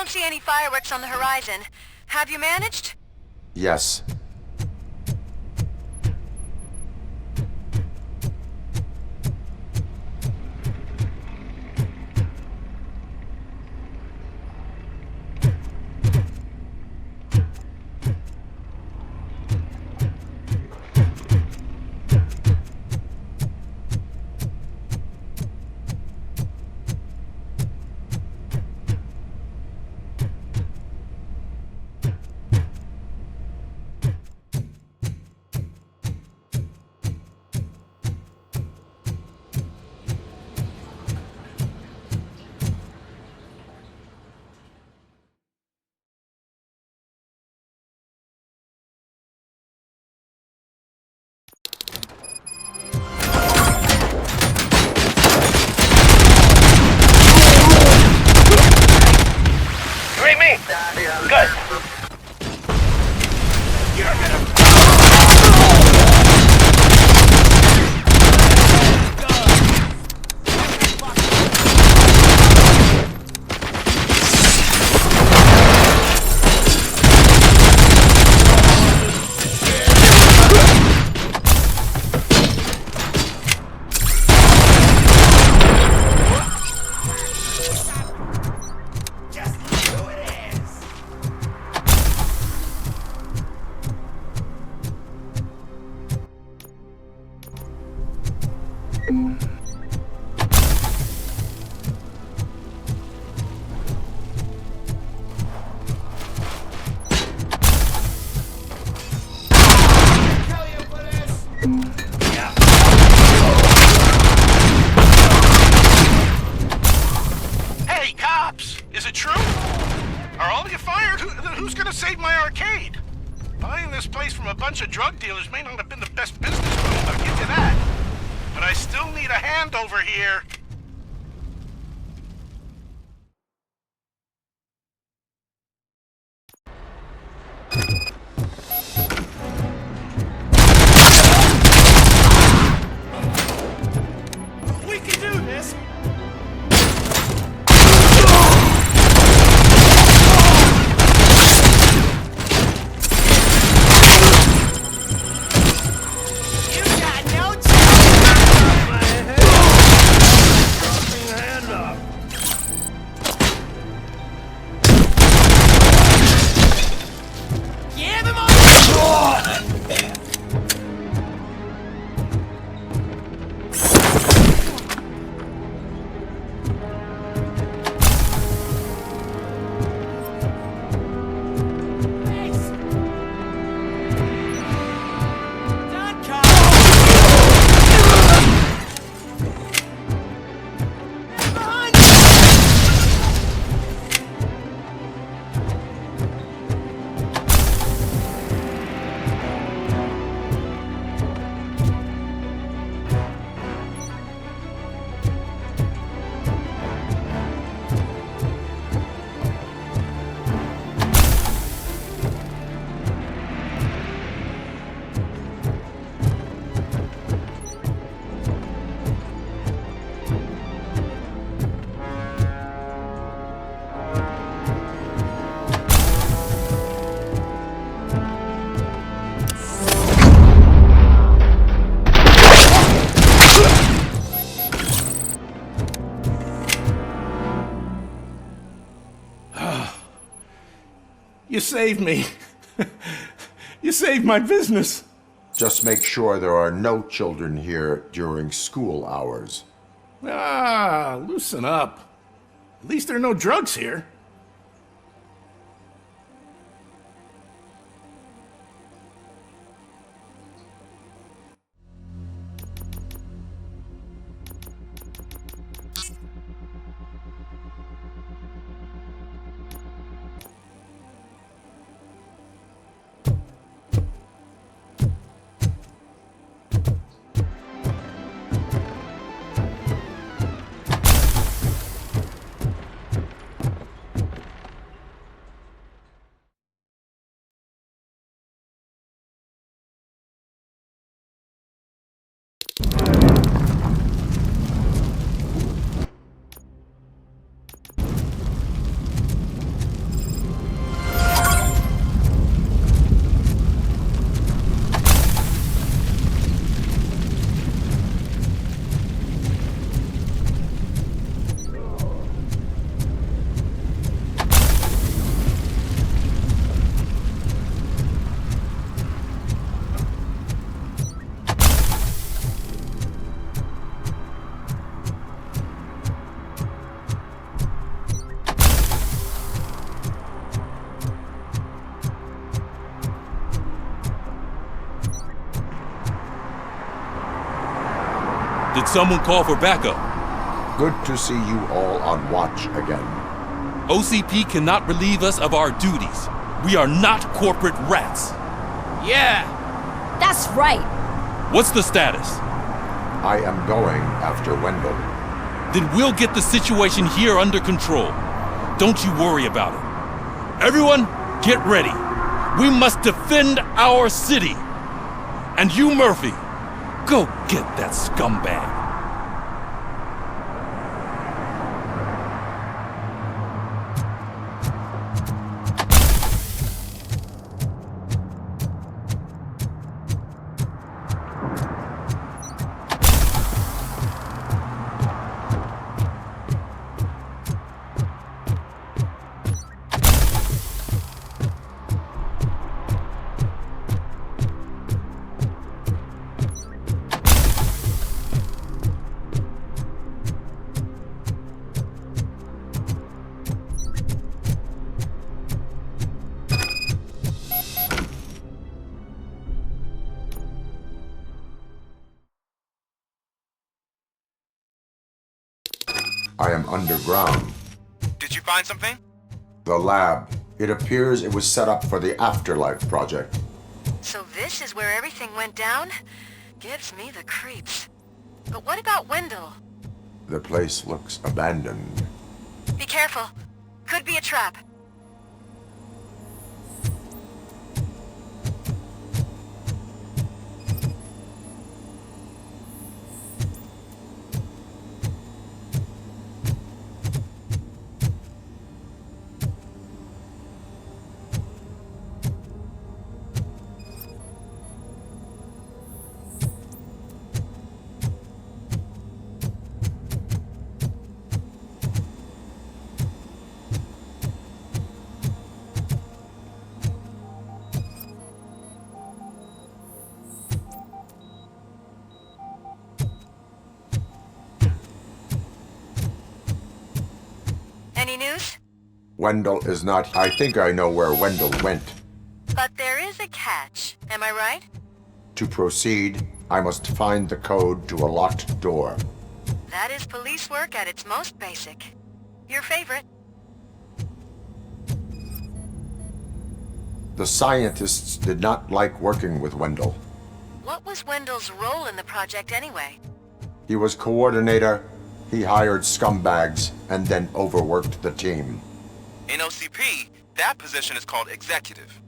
don't see any fireworks on the horizon. Have you managed? Yes. You read me? Good. You're gonna... Hey, cops! Is it true? Are all of you fired? Who's gonna save my arcade? Buying this place from a bunch of drug dealers may not have been the best business move, I'll give you that. But I still need a hand over here. We can do this! You saved me. You saved my business. Just make sure there are no children here during school hours. Ah, loosen up. At least there are no drugs here. someone call for backup. Good to see you all on watch again. OCP cannot relieve us of our duties. We are not corporate rats. Yeah! That's right! What's the status? I am going after Wendell. Then we'll get the situation here under control. Don't you worry about it. Everyone, get ready. We must defend our city. And you, Murphy, go get that scumbag. I am underground. Did you find something? The lab. It appears it was set up for the Afterlife project. So this is where everything went down? Gives me the creeps. But what about Wendell? The place looks abandoned. Be careful. Could be a trap. Any news? Wendell is not... I think I know where Wendell went. But there is a catch. Am I right? To proceed, I must find the code to a locked door. That is police work at its most basic. Your favorite? The scientists did not like working with Wendell. What was Wendell's role in the project anyway? He was coordinator, he hired scumbags, and then overworked the team. In OCP, that position is called executive.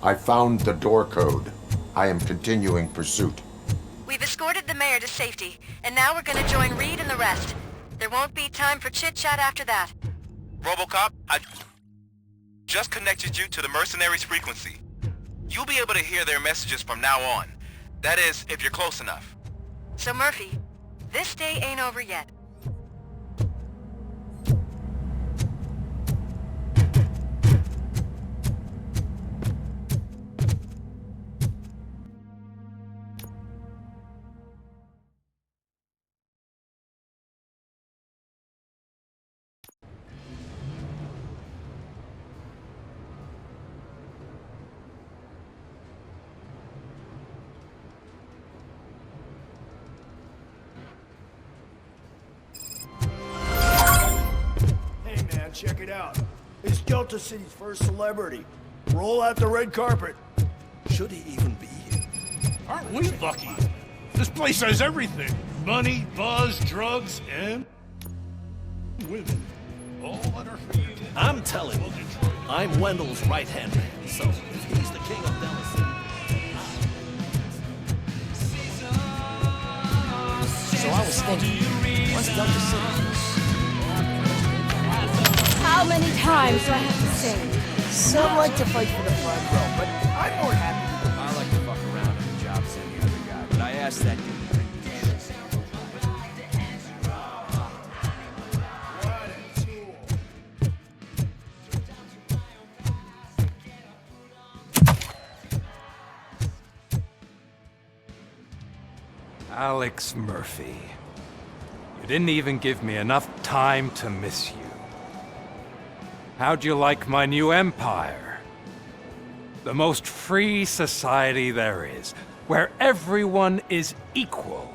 I found the door code. I am continuing pursuit. We've escorted the mayor to safety, and now we're gonna join Reed and the rest. There won't be time for chit-chat after that. Robocop, I just connected you to the mercenaries' frequency. You'll be able to hear their messages from now on. That is, if you're close enough. So Murphy, this day ain't over yet. Check it out. It's Delta City's first celebrity. Roll out the red carpet. Should he even be here? Aren't we lucky? This place has everything. Money, buzz, drugs, and women. All at our fingertips. I'm telling you, I'm Wendell's right-hand man, so if he's the king of Delta City... So I was thinking, what's Delta City? How many times do I have to say? Some like to fight for the front row, but I'm more happy. I like to fuck around in the jobs than the other guy, but I asked that dude to bring me shit. Alex Murphy. You didn't even give me enough time to miss you. How'd you like my new empire? The most free society there is, where everyone is equal,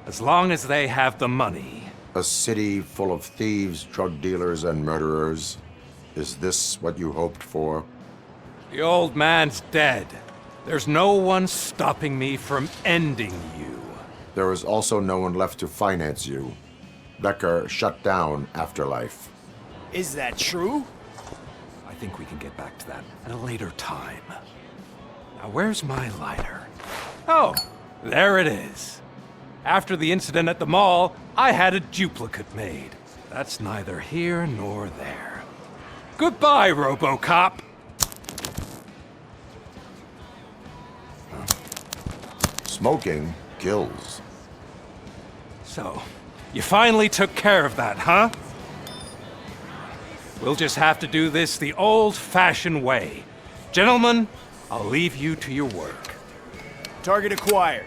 as long as they have the money. A city full of thieves, drug dealers, and murderers. Is this what you hoped for? The old man's dead. There's no one stopping me from ending you. There is also no one left to finance you. Becker shut down Afterlife. Is that true? I think we can get back to that at a later time. Now, where's my lighter? Oh, there it is. After the incident at the mall, I had a duplicate made. That's neither here nor there. Goodbye, Robocop! Smoking kills. So, you finally took care of that, huh? We'll just have to do this the old-fashioned way. Gentlemen, I'll leave you to your work. Target acquired.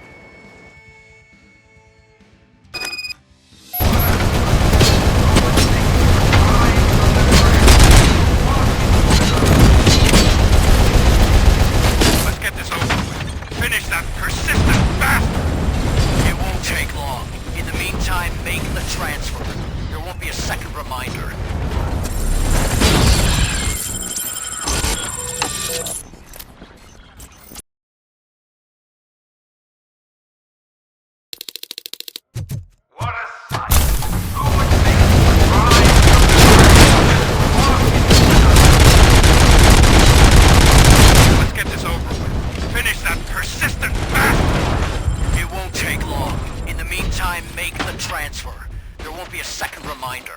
Let's get this over with. Finish that persistent bastard! It won't take long. In the meantime, make the transfer. There won't be a second reminder. Let's get this over with. Finish that persistent bastard! It won't take long. In the meantime, make the transfer. There won't be a second reminder.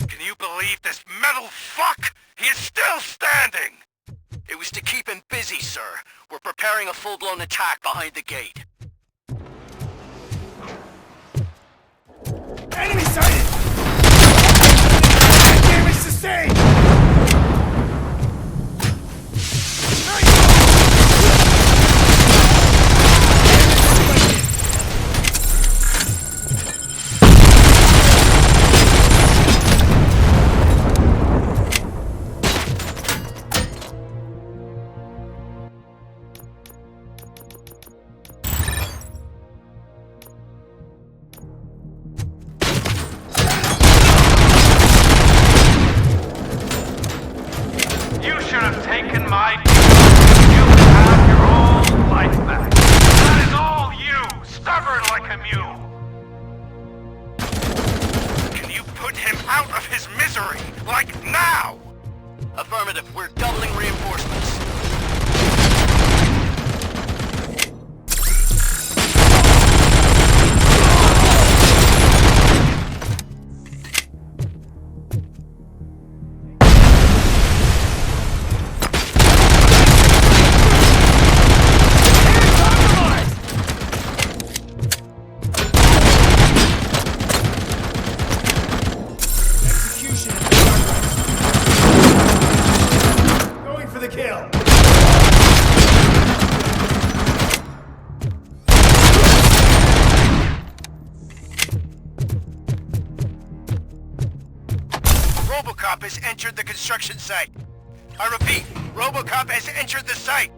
Can you believe this metal fuck? He is still standing! It was to keep him busy, sir. We're preparing a full-blown attack behind the gate. Enemy sighted! Damage sustained! You should have taken my deal. You have your old life back. That is all you, stubborn like a mule. Can you put him out of his misery? Like now! Affirmative. We're doubling reinforcements. Going for the kill. Robocop has entered the construction site. I repeat, Robocop has entered the site.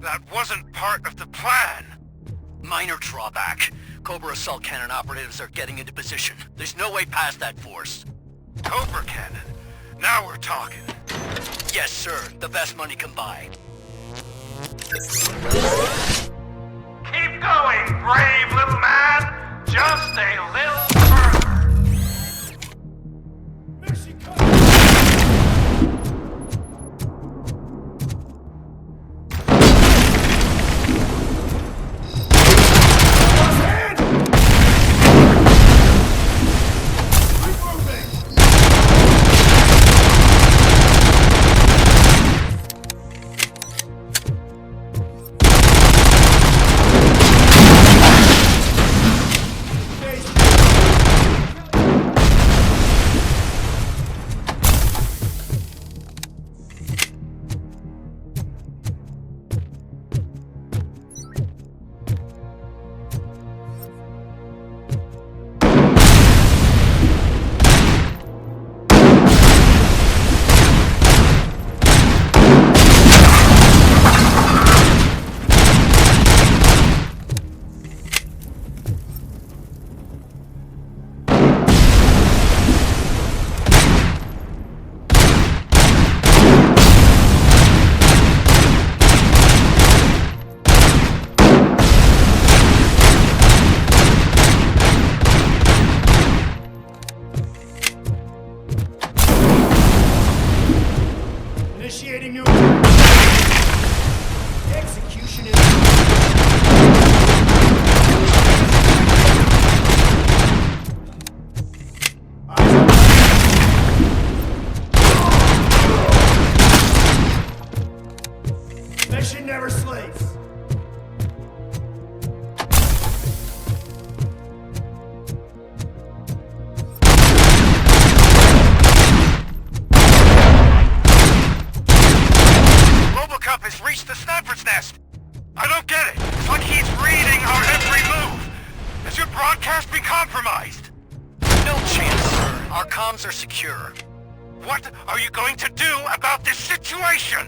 That wasn't part of the plan. Minor drawback. Cobra assault cannon operatives are getting into position. There's no way past that force. Cobra cannon? Now we're talking. Yes, sir. The best money can buy. Keep going, brave little man! Just a little further! Initiating new execution is mission never sleeps. Robocop has reached the sniper's nest. I don't get it. It's like he's reading our every move. Has your broadcast been compromised? No chance, sir. Our comms are secure. What are you going to do about this situation?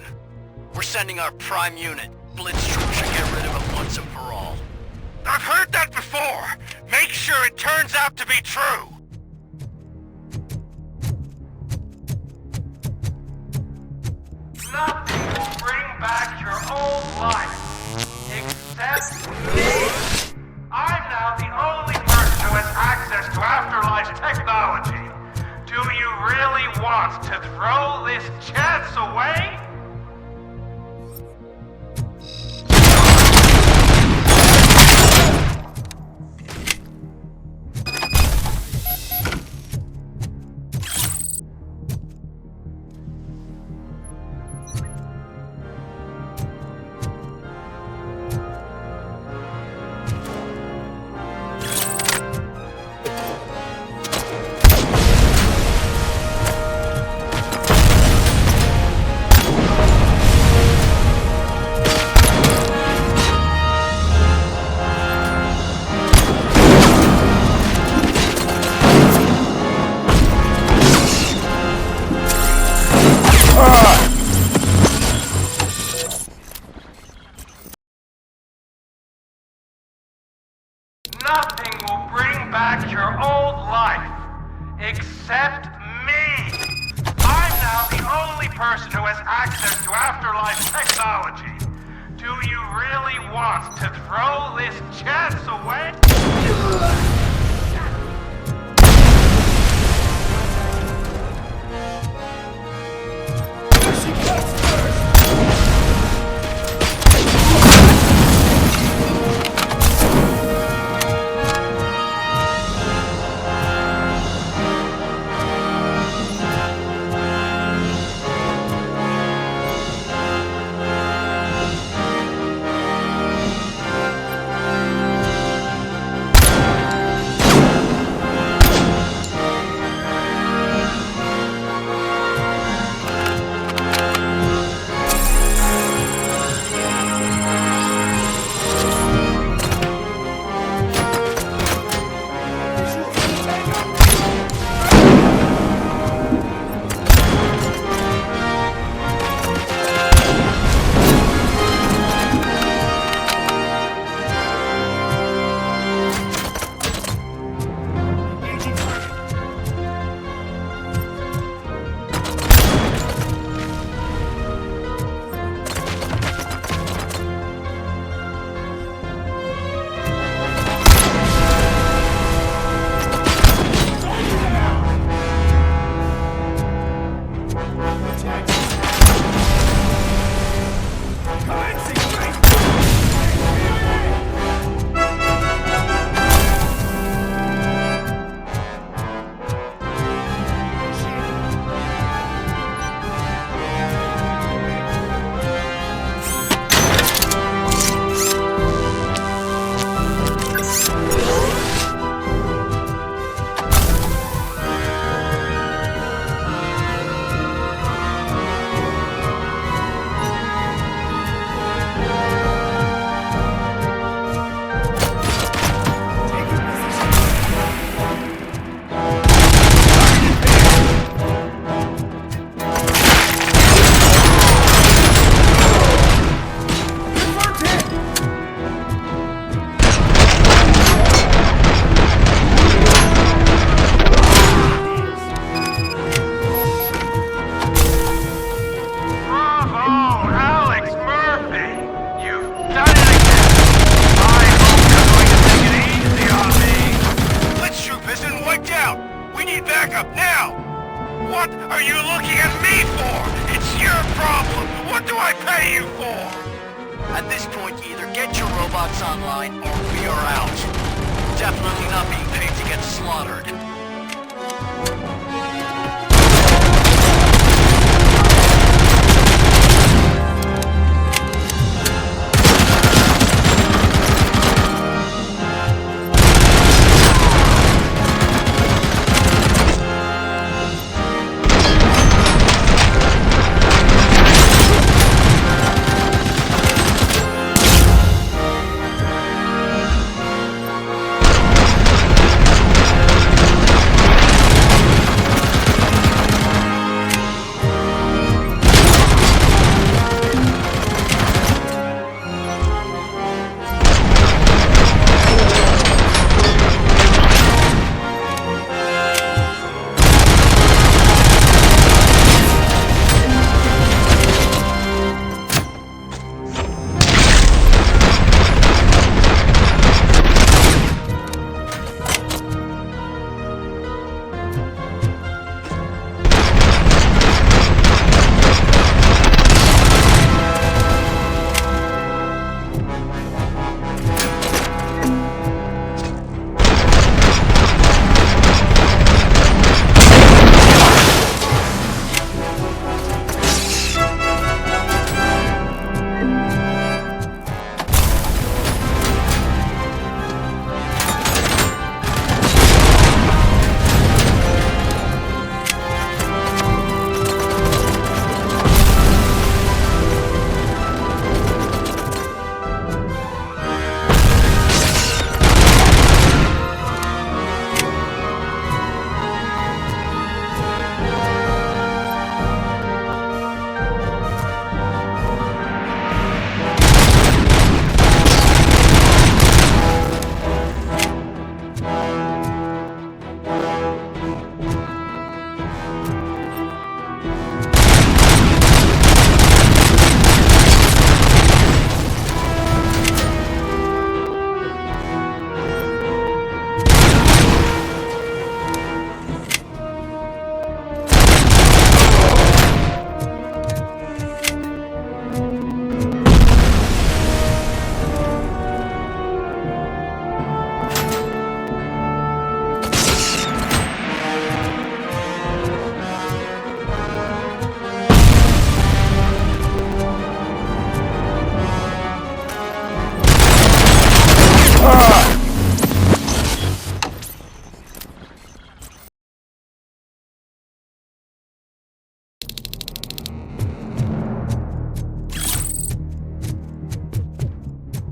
We're sending our prime unit. Blitz Troop should get rid of it once and for all. I've heard that before. Make sure it turns out to be true. Nothing will bring back your old life. Except me. I'm now the only person who has access to afterlife technology. Do you really want to throw this chance away? Nothing will bring back your old life. Except me. I'm now the only person who has access to afterlife technology. Do you really want to throw this chance away? What are you looking at me for? It's your problem. What do I pay you for? At this point, you either get your robots online or we are out. Definitely not being paid to get slaughtered.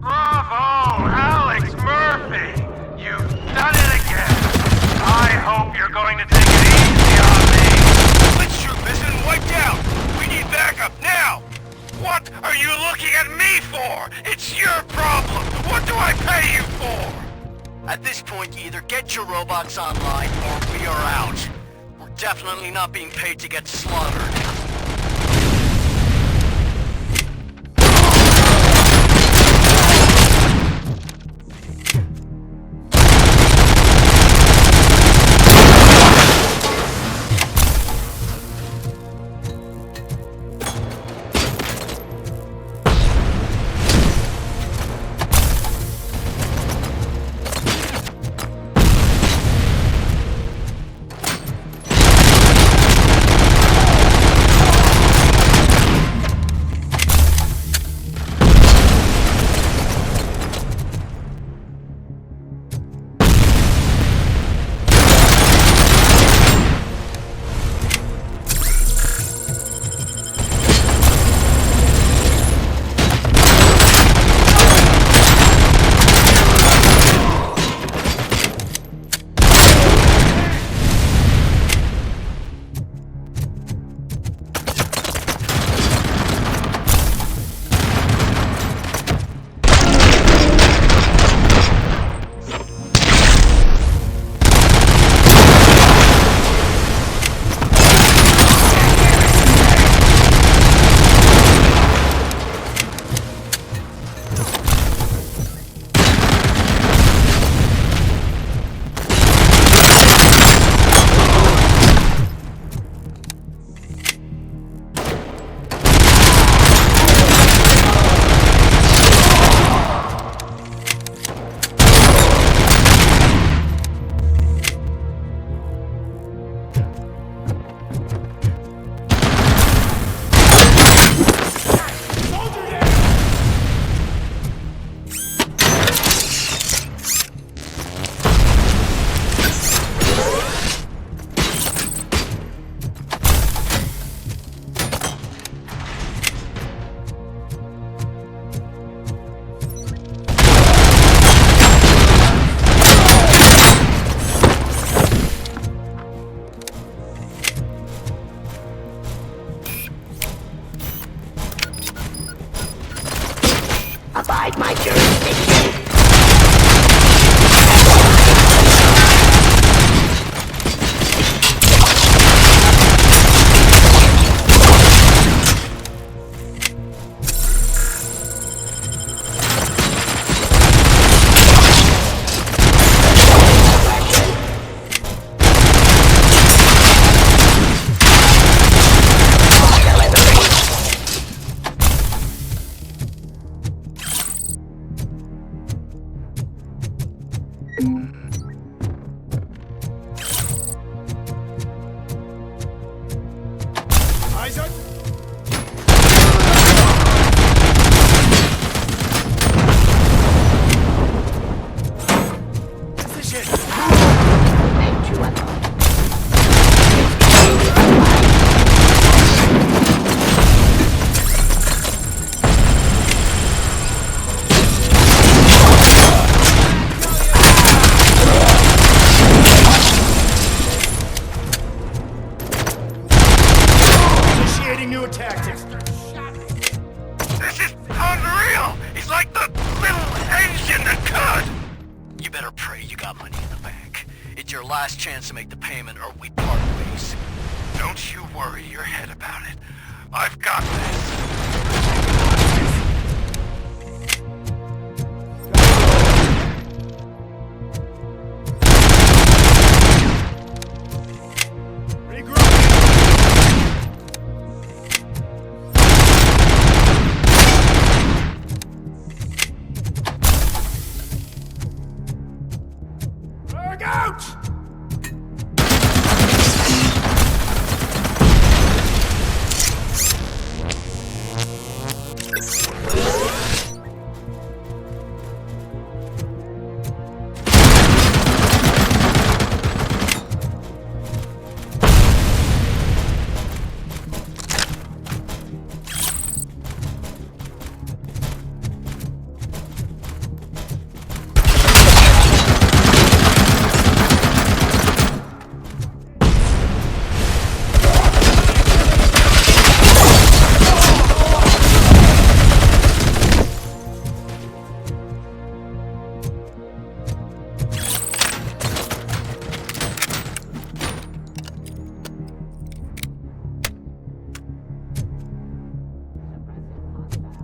Bravo, Alex Murphy! You've done it again! I hope you're going to take it easy on me! Blitz troop has been wiped out! We need backup now! What are you looking at me for? It's your problem! What do I pay you for? At this point, you either get your robots online or we are out. We're definitely not being paid to get slaughtered. outside my jurisdiction. New tactics. This is unreal! He's like the little Asian that could! You better pray you got money in the bank. It's your last chance to make the payment or we part ways. Don't you worry your head about it. I've got this.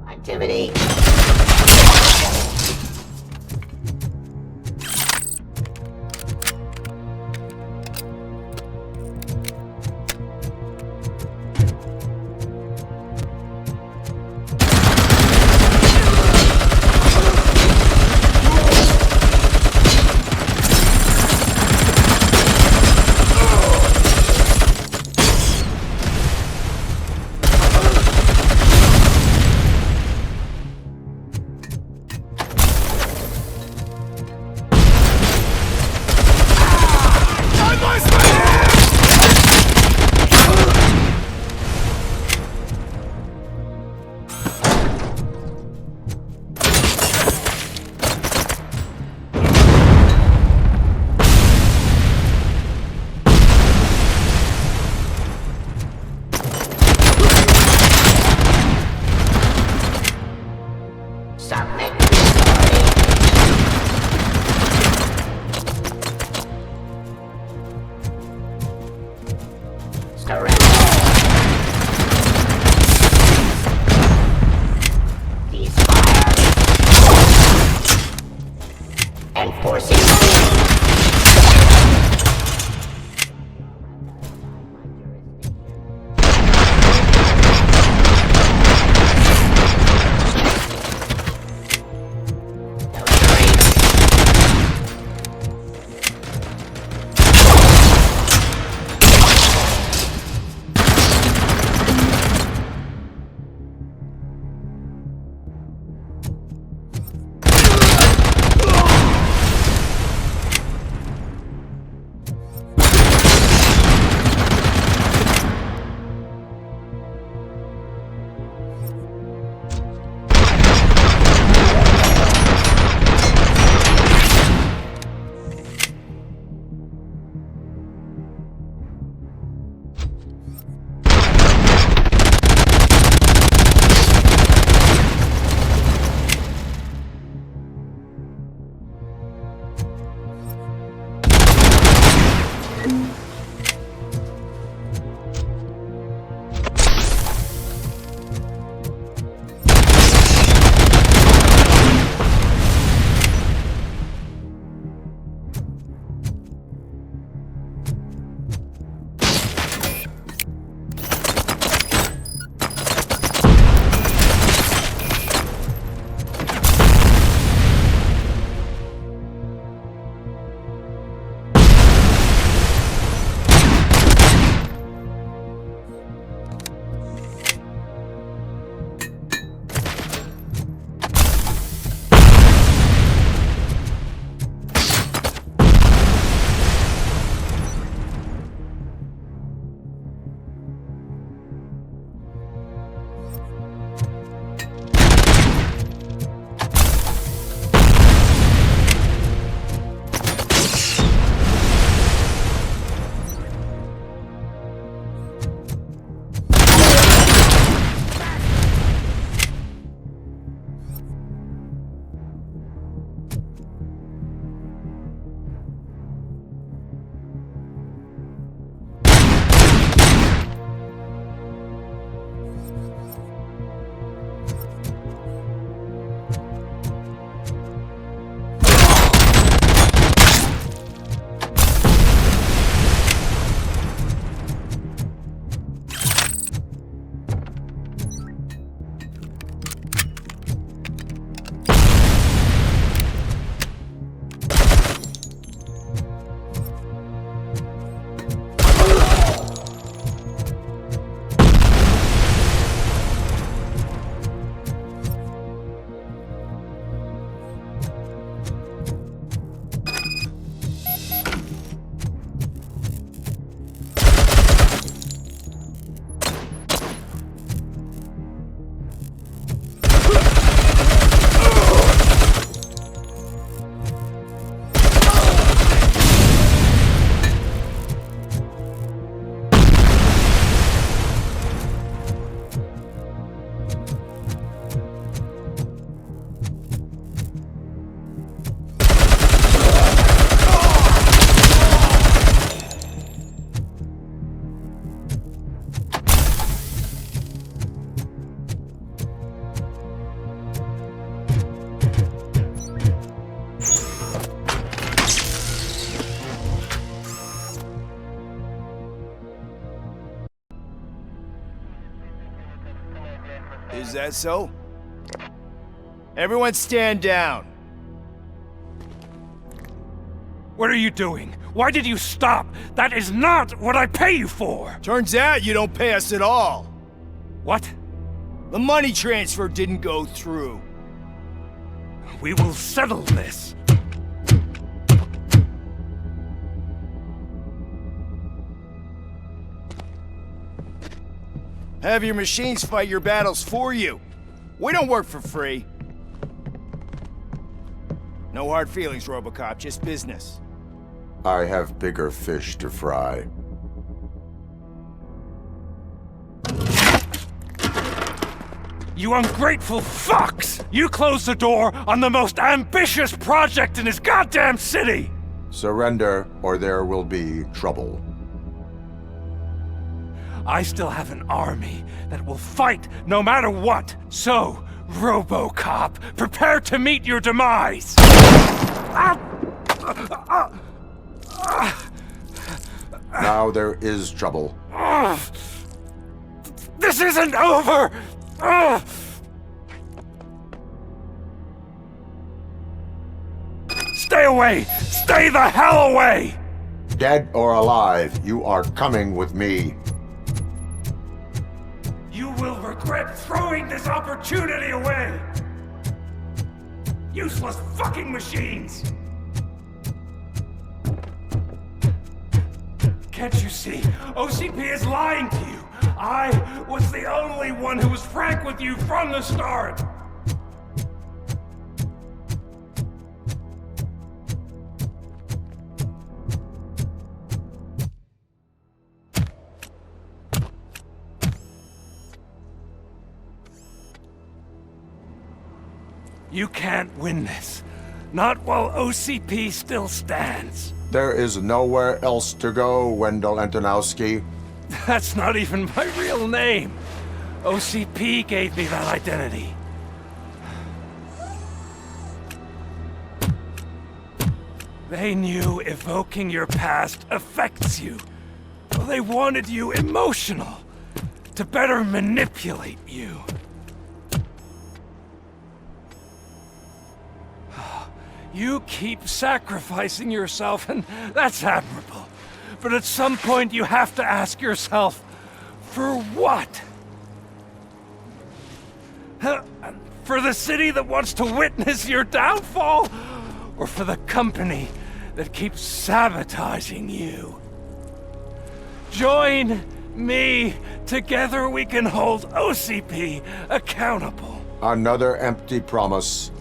Activity. Is that so? Everyone stand down. What are you doing? Why did you stop? That is not what I pay you for! Turns out you don't pay us at all. What? The money transfer didn't go through. We will settle this. Have your machines fight your battles for you. We don't work for free. No hard feelings, Robocop, just business. I have bigger fish to fry. You ungrateful fucks! You closed the door on the most ambitious project in this goddamn city! Surrender, or there will be trouble. I still have an army that will fight no matter what. So, Robocop, prepare to meet your demise! Now there is trouble. This isn't over! Stay away! Stay the hell away! Dead or alive, you are coming with me. You will regret throwing this opportunity away! Useless fucking machines! Can't you see? OCP is lying to you! I was the only one who was frank with you from the start! You can't win this. Not while OCP still stands. There is nowhere else to go, Wendell Antonowski. That's not even my real name. OCP gave me that identity. They knew evoking your past affects you. Well, they wanted you emotional, to better manipulate you. You keep sacrificing yourself, and that's admirable. But at some point you have to ask yourself, for what? For the city that wants to witness your downfall? Or for the company that keeps sabotaging you? Join me. Together we can hold OCP accountable. Another empty promise.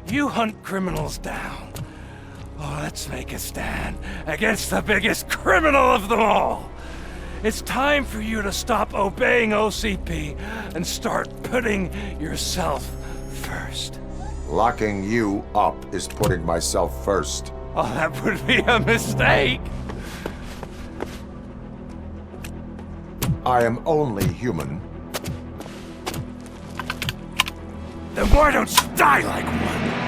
You hunt criminals down. Oh, let's make a stand against the biggest criminal of them all. It's time for you to stop obeying OCP and start putting yourself first. Locking you up is putting myself first. Oh, that would be a mistake. I am only human. Then why don't you die like one?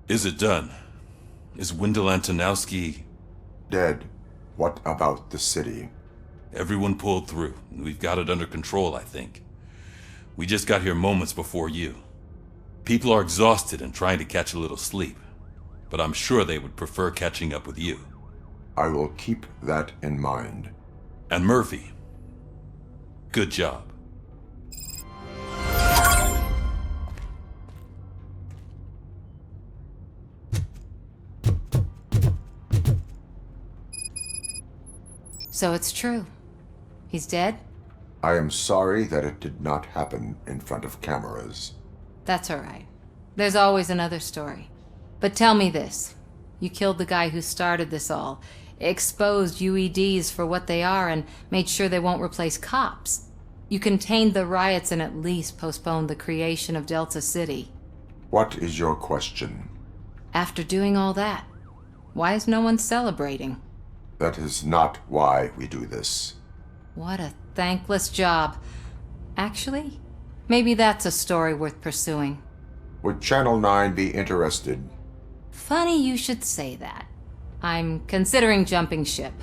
Is it done? Is Wendell Antonowski... dead? What about the city? Everyone pulled through. We've got it under control, I think. We just got here moments before you. People are exhausted and trying to catch a little sleep. But I'm sure they would prefer catching up with you. I will keep that in mind. And Murphy, good job. So it's true. He's dead? I am sorry that it did not happen in front of cameras. That's all right. There's always another story. But tell me this. You killed the guy who started this all. exposed UEDs for what they are and made sure they won't replace cops. You contained the riots and at least postponed the creation of Delta City. What is your question? After doing all that, why is no one celebrating? That is not why we do this. What a thankless job. Actually, maybe that's a story worth pursuing. Would Channel 9 be interested? Funny you should say that. I'm considering jumping ship.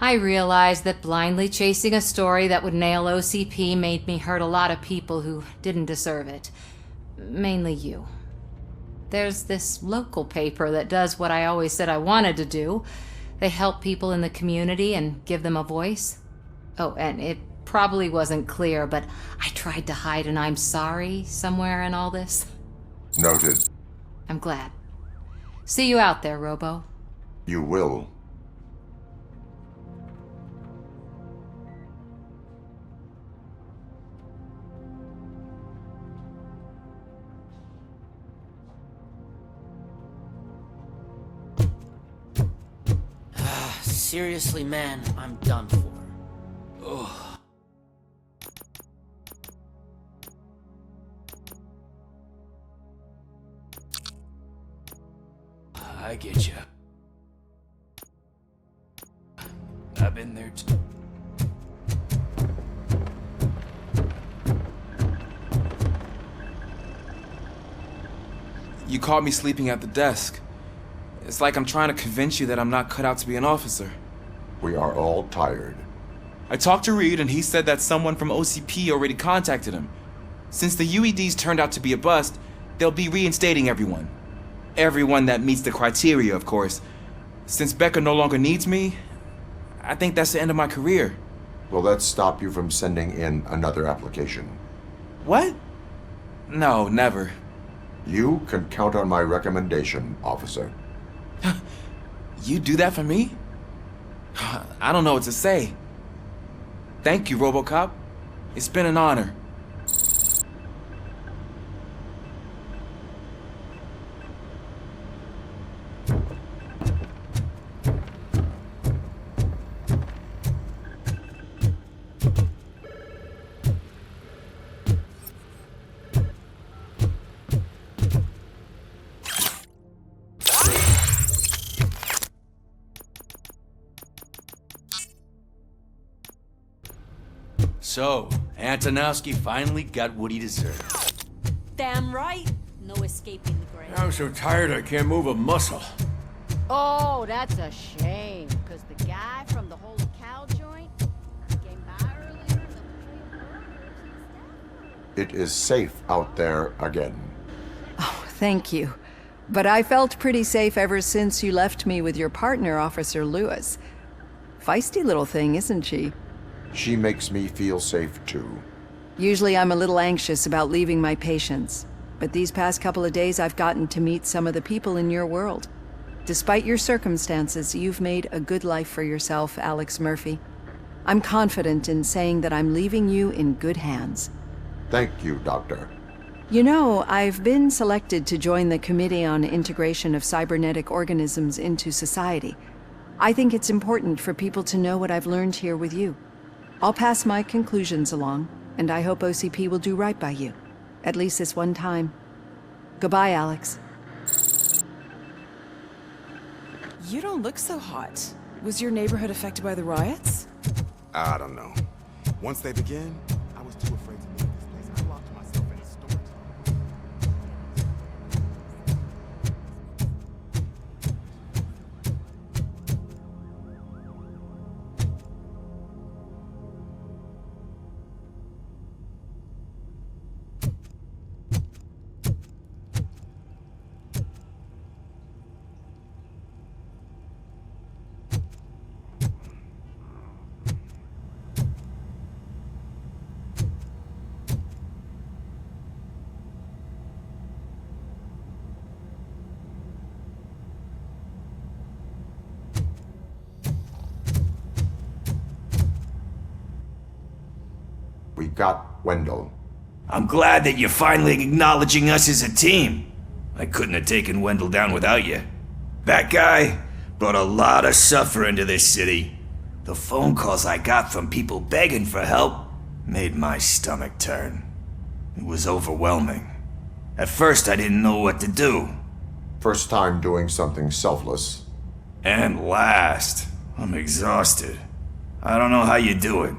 I realized that blindly chasing a story that would nail OCP made me hurt a lot of people who didn't deserve it. Mainly you. There's this local paper that does what I always said I wanted to do. They help people in the community and give them a voice. Oh, and it probably wasn't clear, but I tried to hide an I'm sorry somewhere in all this. Noted. I'm glad. See you out there, Robo. You will. Seriously, man, I'm done for. Ugh. I get you. I've been there too. You caught me sleeping at the desk. It's like I'm trying to convince you that I'm not cut out to be an officer. We are all tired. I talked to Reed and he said that someone from OCP already contacted him. Since the UEDs turned out to be a bust, they'll be reinstating everyone. Everyone that meets the criteria, of course. Since Becca no longer needs me, I think that's the end of my career. Will that stop you from sending in another application? What? No, never. You can count on my recommendation, officer. You do that for me? I don't know what to say. Thank you, Robocop. It's been an honor. So, Antonowski finally got what he deserved. Damn right. No escaping the grave. I'm so tired I can't move a muscle. Oh, that's a shame. Because the guy from the Holy Cow joint came by earlier and It is safe out there again. Oh, thank you. But I felt pretty safe ever since you left me with your partner, Officer Lewis. Feisty little thing, isn't she? She makes me feel safe too. Usually I'm a little anxious about leaving my patients, but these past couple of days I've gotten to meet some of the people in your world. Despite your circumstances, you've made a good life for yourself, Alex Murphy. I'm confident in saying that I'm leaving you in good hands. Thank you, Doctor. You know, I've been selected to join the Committee on Integration of Cybernetic Organisms into Society. I think it's important for people to know what I've learned here with you. I'll pass my conclusions along, and I hope OCP will do right by you. At least this one time. Goodbye, Alex. You don't look so hot. Was your neighborhood affected by the riots? I don't know. Once they begin, I was too afraid to leave this place. I locked myself in a storage. We got Wendell. I'm glad that you're finally acknowledging us as a team. I couldn't have taken Wendell down without you. That guy, Brought a lot of suffering to this city. The phone calls I got from people begging for help made my stomach turn. It was overwhelming. At first, I didn't know what to do. First time doing something selfless. And last, I'm exhausted. I don't know how you do it.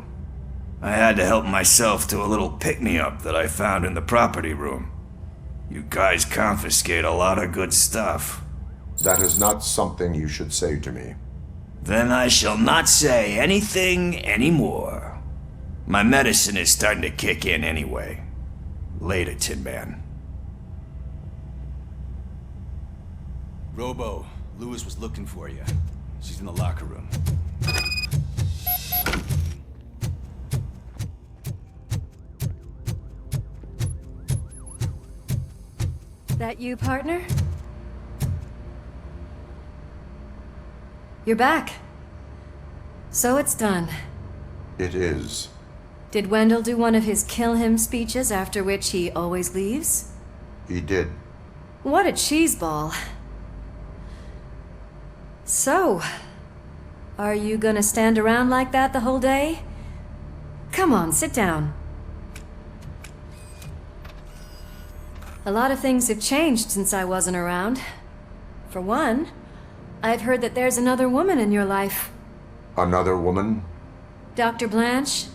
I had to help myself to a little pick-me-up that I found in the property room. You guys confiscate a lot of good stuff. That is not something you should say to me. Then I shall not say anything anymore. My medicine is starting to kick in anyway. Later, Tin Man. Robo, Lewis was looking for you. She's in the locker room. That you, partner? You're back. So it's done. It is. Did Wendell do one of his kill him speeches after which he always leaves? He did. What a cheeseball. So, are you gonna stand around like that the whole day? Come on, sit down. A lot of things have changed since I wasn't around. For one, I've heard that there's another woman in your life. Another woman? Dr. Blanche?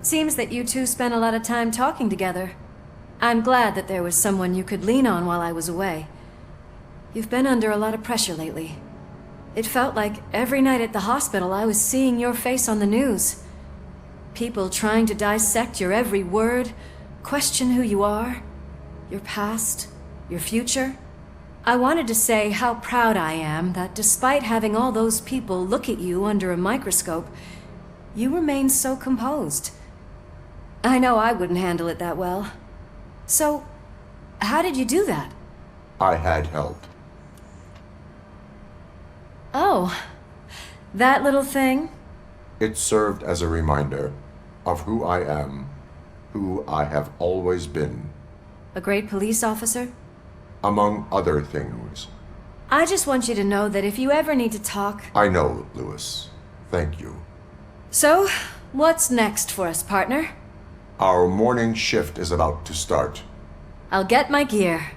Seems that you two spent a lot of time talking together. I'm glad that there was someone you could lean on while I was away. You've been under a lot of pressure lately. It felt like every night at the hospital I was seeing your face on the news. People trying to dissect your every word, question who you are, your past, your future. I wanted to say how proud I am that despite having all those people look at you under a microscope, you remain so composed. I know I wouldn't handle it that well. So, how did you do that? I had help. Oh, that little thing? It served as a reminder of who I am, who I have always been. A great police officer? Among other things. I just want you to know that if you ever need to talk... I know, Lewis. Thank you. So, what's next for us, partner? Our morning shift is about to start. I'll get my gear.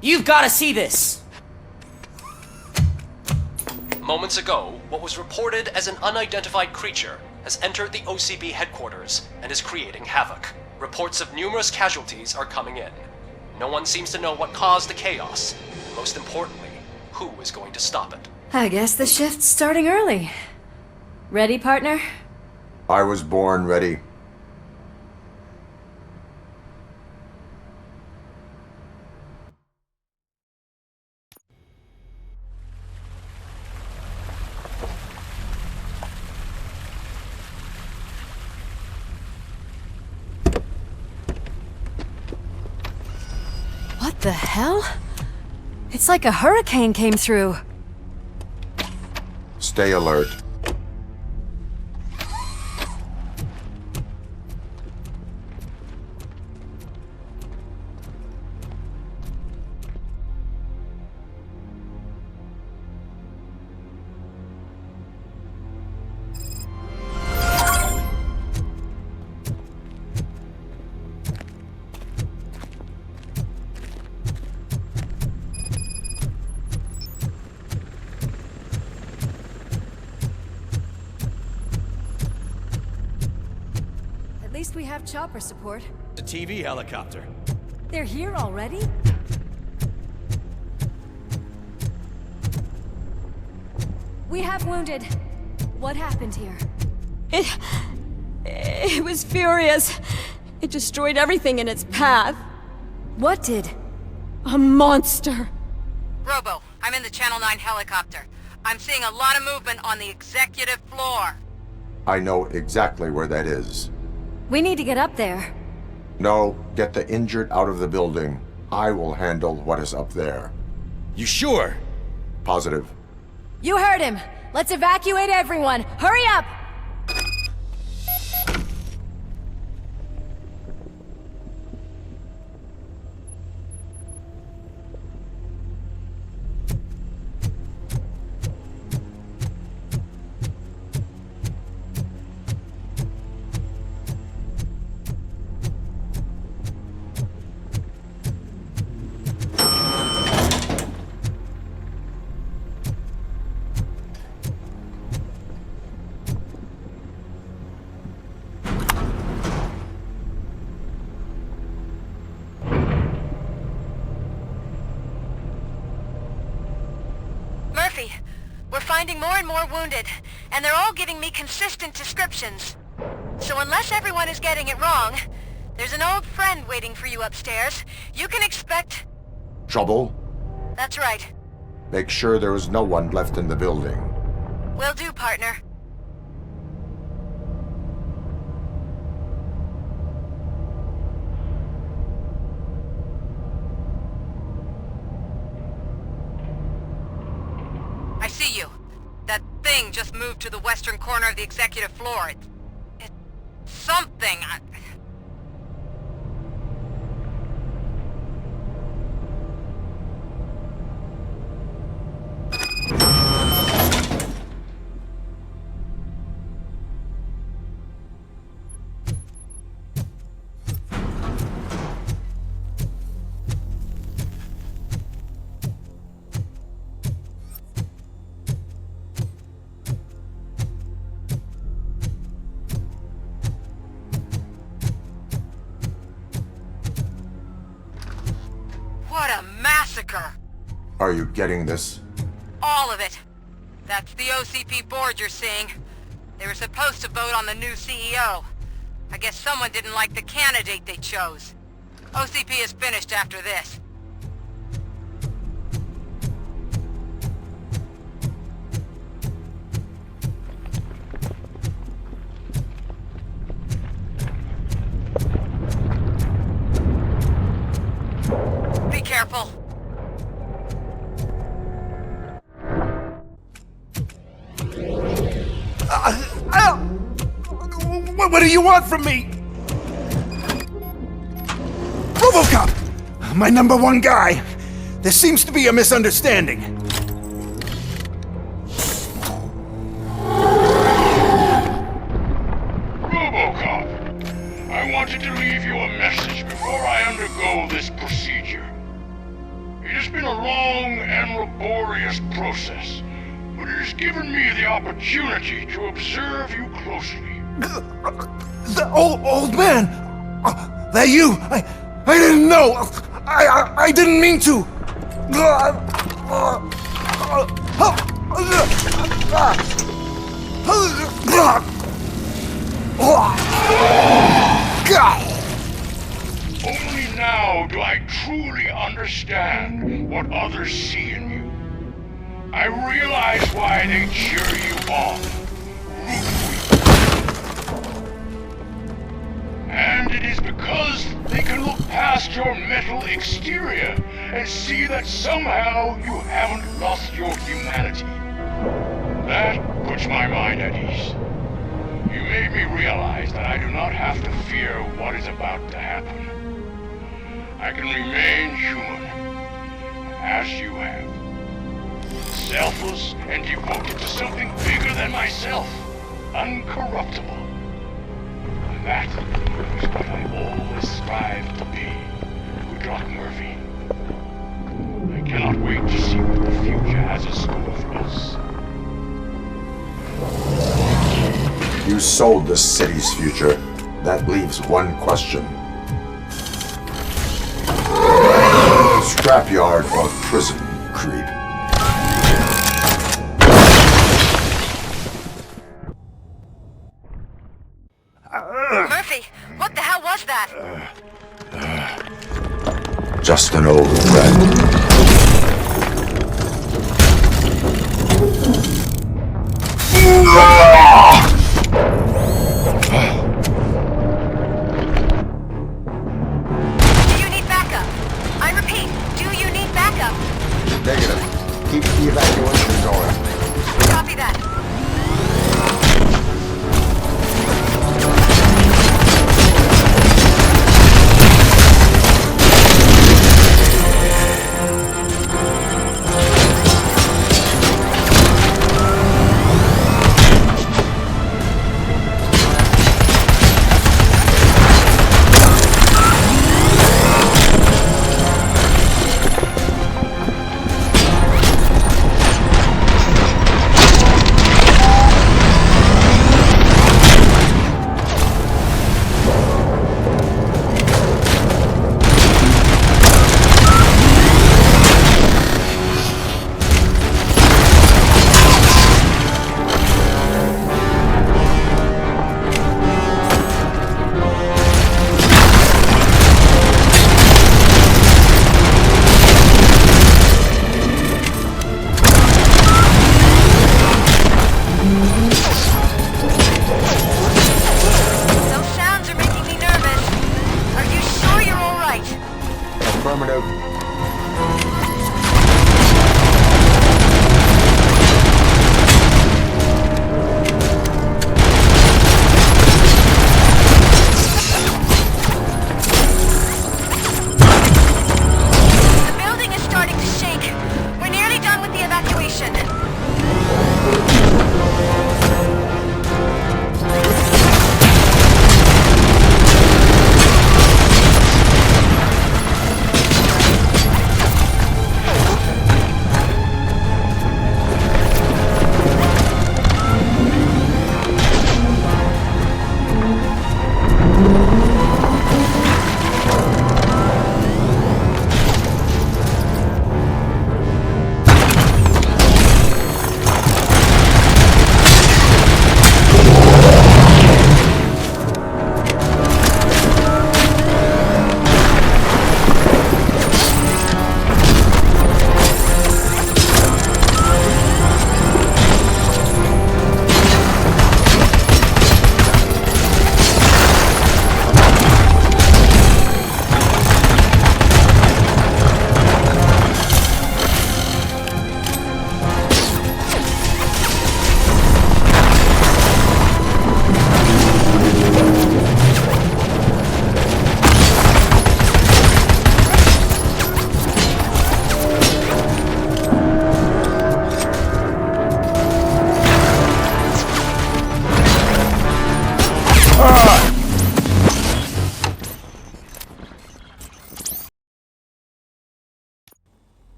You've got to see this! Moments ago, what was reported as an unidentified creature has entered the OCB headquarters and is creating havoc. Reports of numerous casualties are coming in. No one seems to know what caused the chaos. And most importantly, who is going to stop it. I guess the shift's starting early. Ready, partner? I was born ready. What the hell? It's like a hurricane came through. Stay alert. At least we have chopper support. The TV helicopter. They're here already? We have wounded. What happened here? It was furious. It destroyed everything in its path. What did? A monster. Robo, I'm in the Channel 9 helicopter. I'm seeing a lot of movement on the executive floor. I know exactly where that is. We need to get up there. No, get the injured out of the building. I will handle what is up there. You sure? Positive. You heard him. Let's evacuate everyone. Hurry up! Murphy, we're finding more and more wounded, and they're all giving me consistent descriptions. So unless everyone is getting it wrong, there's an old friend waiting for you upstairs. You can expect... Trouble? That's right. Make sure there is no one left in the building. Will do, partner. I see you. That thing just moved to the western corner of the executive floor. It's something. What a massacre! Are you getting this? All of it. That's the OCP board you're seeing. They were supposed to vote on the new CEO. I guess someone didn't like the candidate they chose. OCP is finished after this. Be careful. What do you want from me? Robocop! My #1 guy. There seems to be a misunderstanding. Robocop, I wanted to leave you a message before I undergo this procedure. It has been a long and laborious process, but it has given me the opportunity to observe you closely. The old man! That you! I didn't know! I didn't mean to! Only now do I truly understand what others see in you. I realize why they cheer you on, root for you. And it is because they can look past your metal exterior and see that somehow you haven't lost your humanity. That puts my mind at ease. You made me realize that I do not have to fear what is about to happen. I can remain human, as you have. Selfless and devoted to something bigger than myself. Uncorruptible. And that is what I always strive to be. Good luck, Murphy. I cannot wait to see what the future has in store for us. You sold the city's future. That leaves one question. Scrapyard or prison, Creed? Murphy, what the hell was that? Just an old friend. Do you need backup? I repeat, do you need backup? Negative. Keep the evacuation going. Copy that.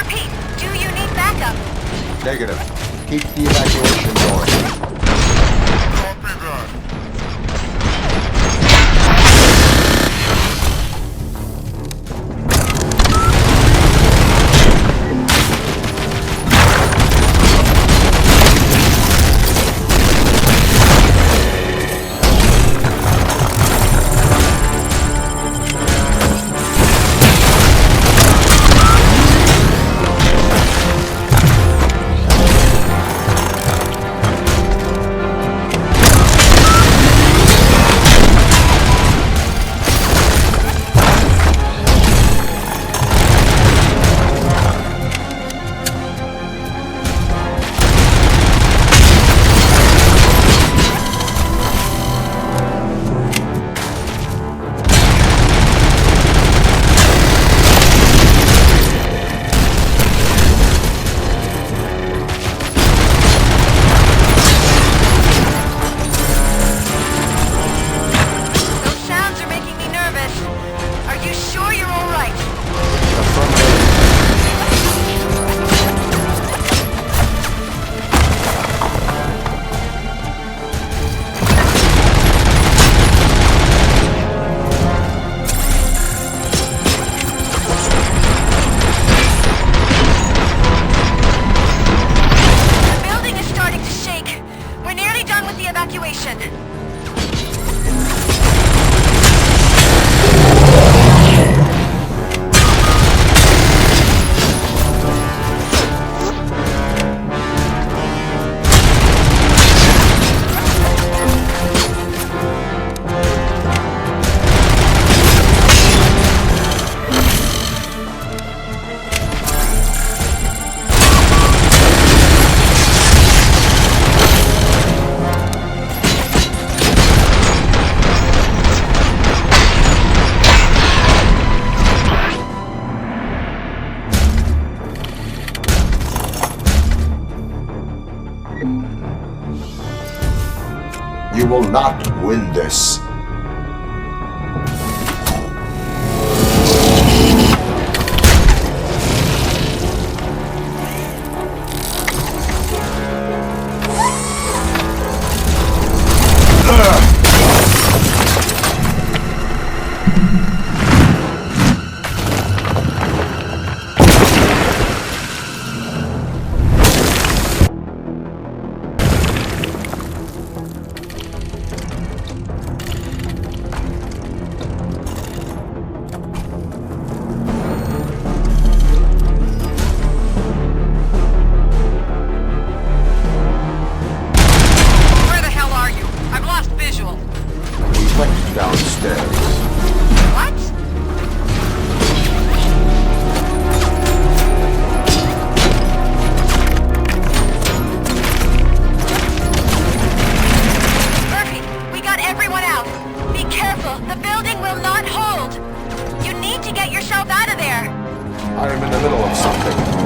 Pete, do you need backup? Negative. Keep the evacuation going. Copy that. You will not win this. Downstairs. What? Murphy, we got everyone out. Be careful, the building will not hold. You need to get yourself out of there. I am in the middle of something.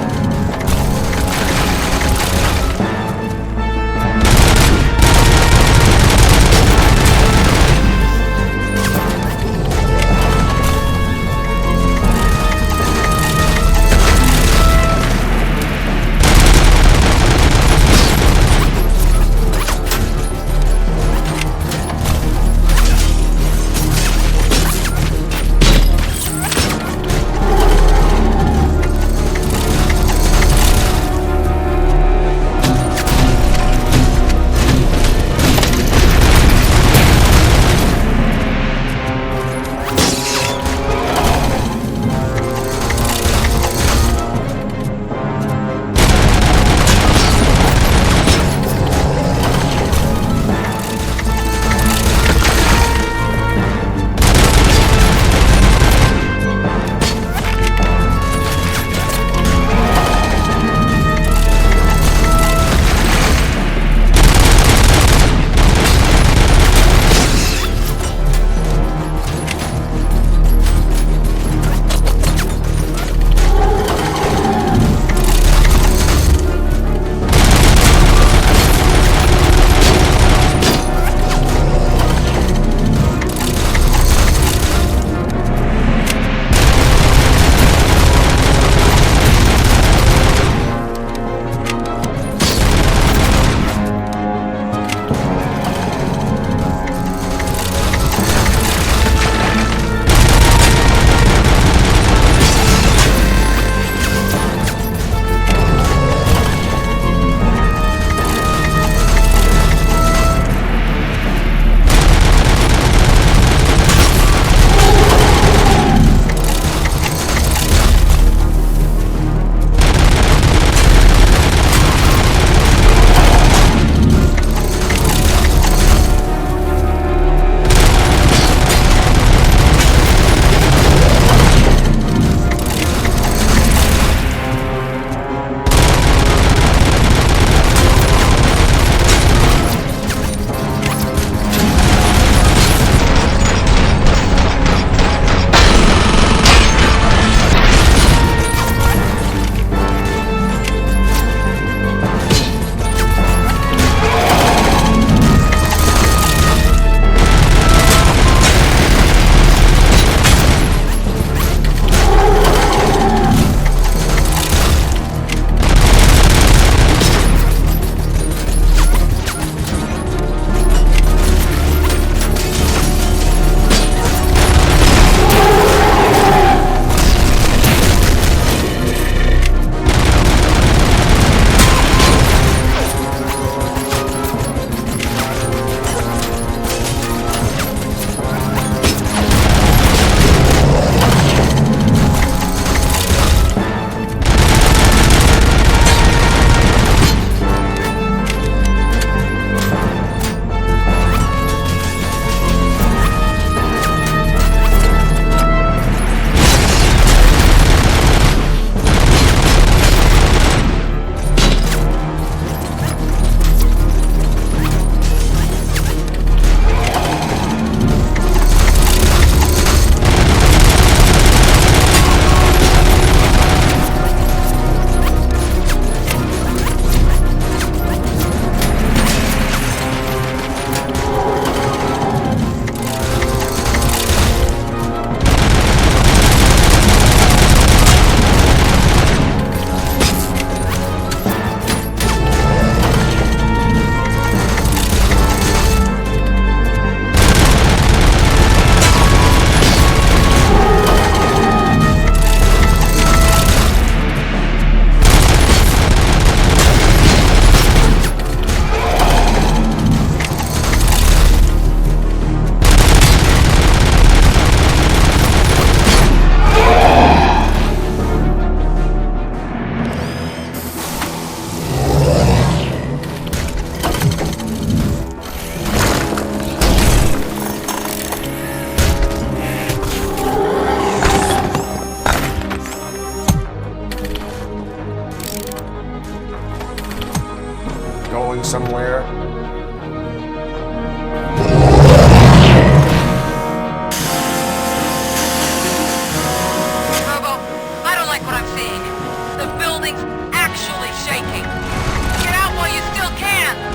somewhere? Robo, I don't like what I'm seeing. The building's actually shaking. Get out while you still can!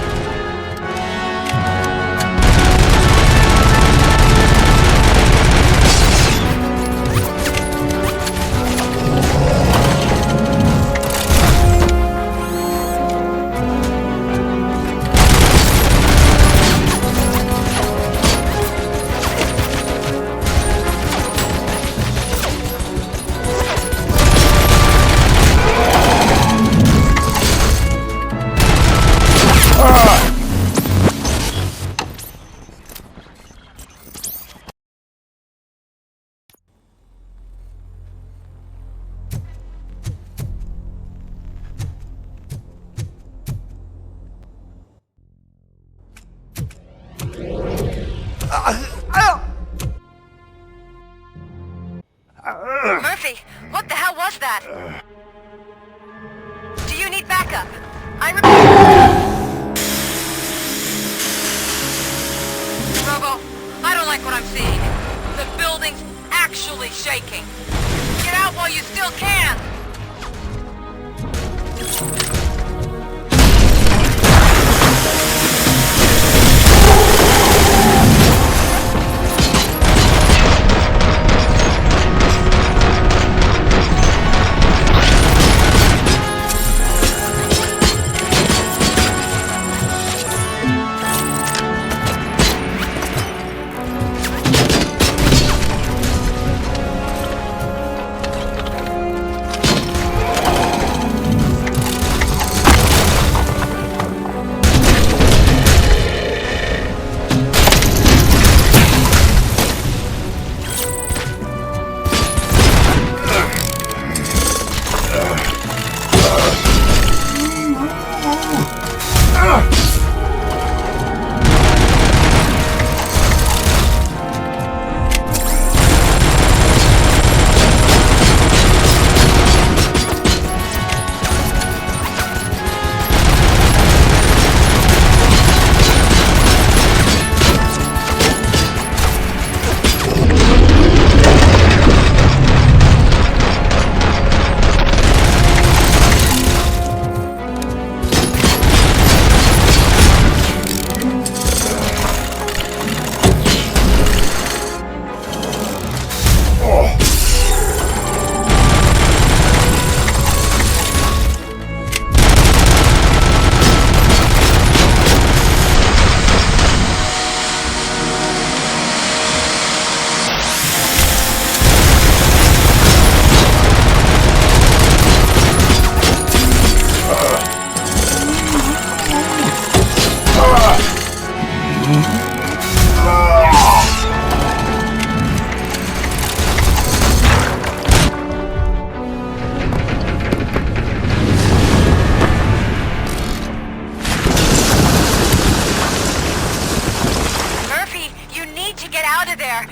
Murphy, what the hell was that? Do you need backup? Robo, I don't like what I'm seeing. The building's actually shaking. Get out while you still can!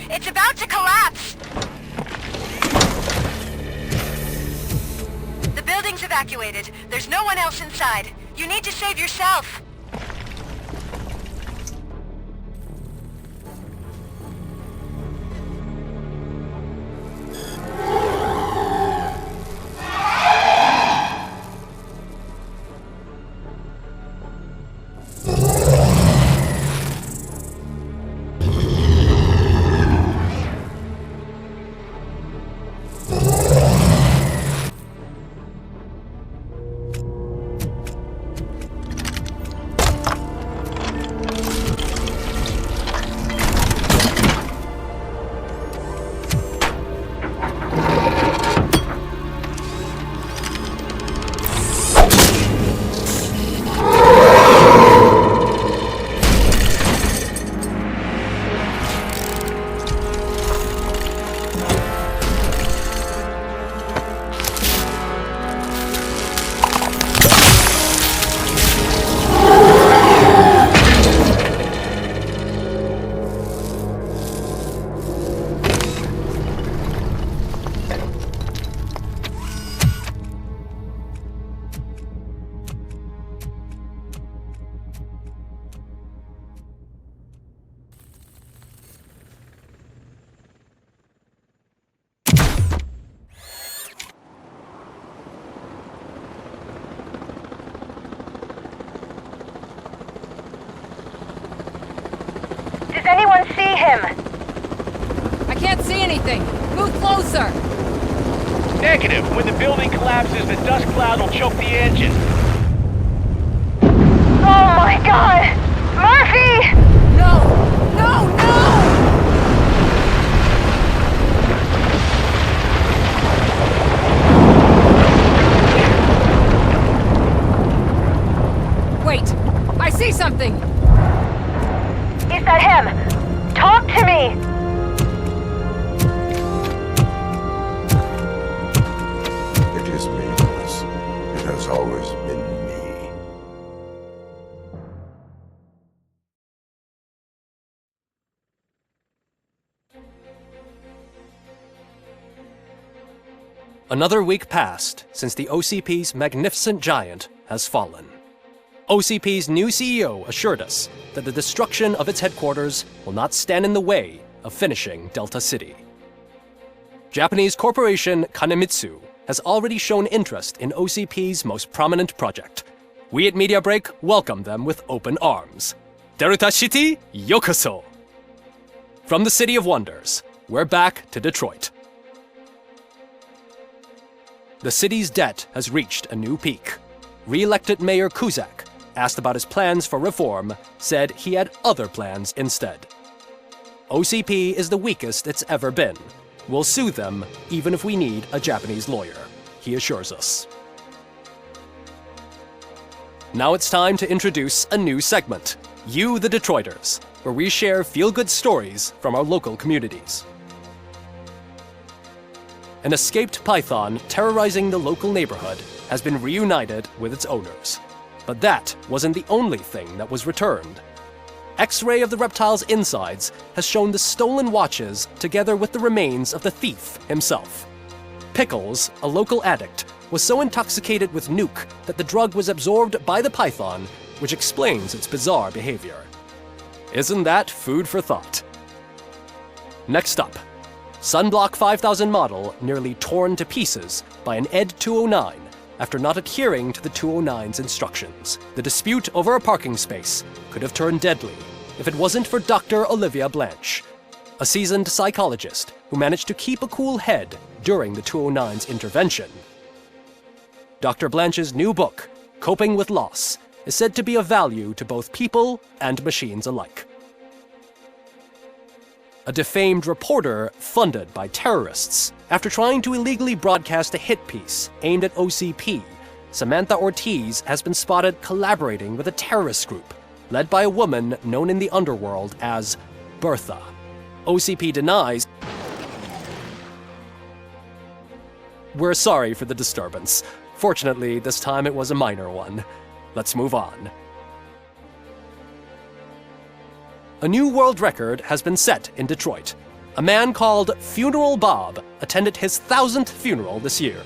It's about to collapse! The building's evacuated. There's no one else inside. You need to save yourself. him? I can't see anything. Move closer. Negative. When the building collapses, the dust cloud will choke the engine. Oh my god! Murphy! No! No, no! Wait! I see something! Is that him? Talk to me! It is me, Alice. It has always been me. Another week passed since the OCP's magnificent giant has fallen. OCP's new CEO assured us that the destruction of its headquarters will not stand in the way of finishing Delta City. Japanese corporation Kanemitsu has already shown interest in OCP's most prominent project. We at Media Break welcome them with open arms. Delta City, yokoso! From the City of Wonders, we're back to Detroit. The city's debt has reached a new peak. Re-elected Mayor Kuzak, asked about his plans for reform, said he had other plans instead. OCP is the weakest it's ever been. We'll sue them even if we need a Japanese lawyer, he assures us. Now it's time to introduce a new segment, You the Detroiters, where we share feel-good stories from our local communities. An escaped python terrorizing the local neighborhood has been reunited with its owners. But that wasn't the only thing that was returned. X-ray of the reptile's insides has shown the stolen watches together with the remains of the thief himself. Pickles, a local addict, was so intoxicated with nuke that the drug was absorbed by the python, which explains its bizarre behavior. Isn't that food for thought? Next up, Sunblock 5000 model nearly torn to pieces by an ED 209 after not adhering to the 209's instructions. The dispute over a parking space could have turned deadly if it wasn't for Dr. Olivia Blanche, a seasoned psychologist who managed to keep a cool head during the 209's intervention. Dr. Blanche's new book, Coping with Loss, is said to be of value to both people and machines alike. A defamed reporter funded by terrorists. After trying to illegally broadcast a hit piece aimed at OCP, Samantha Ortiz has been spotted collaborating with a terrorist group led by a woman known in the underworld as Bertha. OCP denies. We're sorry for the disturbance. Fortunately, this time it was a minor one. Let's move on. A new world record has been set in Detroit. A man called Funeral Bob attended his 1000th funeral this year.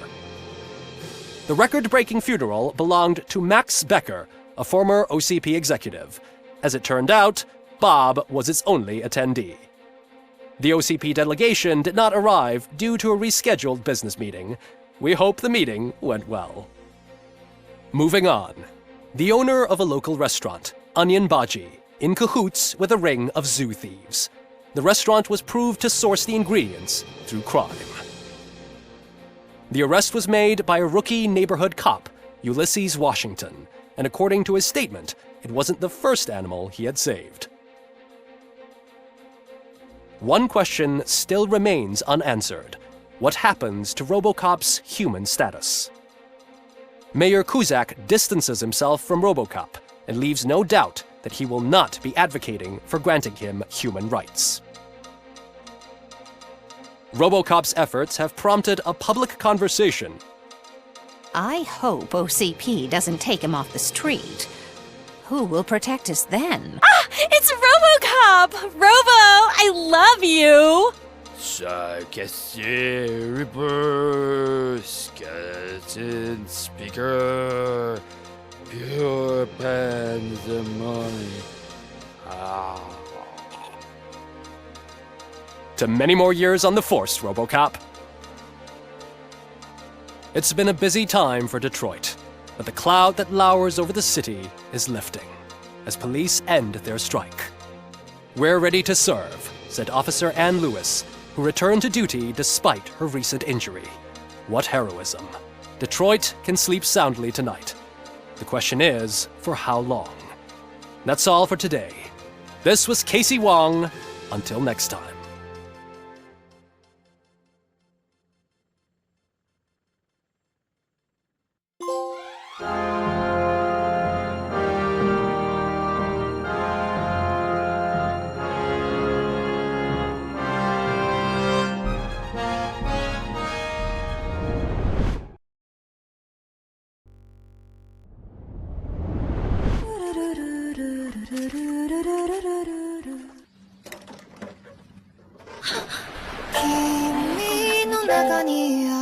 The record-breaking funeral belonged to Max Becker, a former OCP executive. As it turned out, Bob was its only attendee. The OCP delegation did not arrive due to a rescheduled business meeting. We hope the meeting went well. Moving on. The owner of a local restaurant, Onion Baji, in cahoots with a ring of zoo thieves. The restaurant was proved to source the ingredients through crime. The arrest was made by a rookie neighborhood cop, Ulysses Washington, and according to his statement, it wasn't the first animal he had saved. One question still remains unanswered. What happens to Robocop's human status? Mayor Kuzak distances himself from Robocop and leaves no doubt that he will not be advocating for granting him human rights. Robocop's efforts have prompted a public conversation. I hope OCP doesn't take him off the street. Who will protect us then? Ah! It's Robocop! Robo, I love you! Cassier, Reaper, Skeleton, Speaker, Pure Pandemonium. To many more years on the force, Robocop. It's been a busy time for Detroit, but the cloud that lowers over the city is lifting as police end their strike. We're ready to serve, says said Officer Ann Lewis, who returned to duty despite her recent injury. What heroism. Detroit can sleep soundly tonight. The question is, for how long? That's all for today. This was Casey Wong. Until next time. "君の中にあ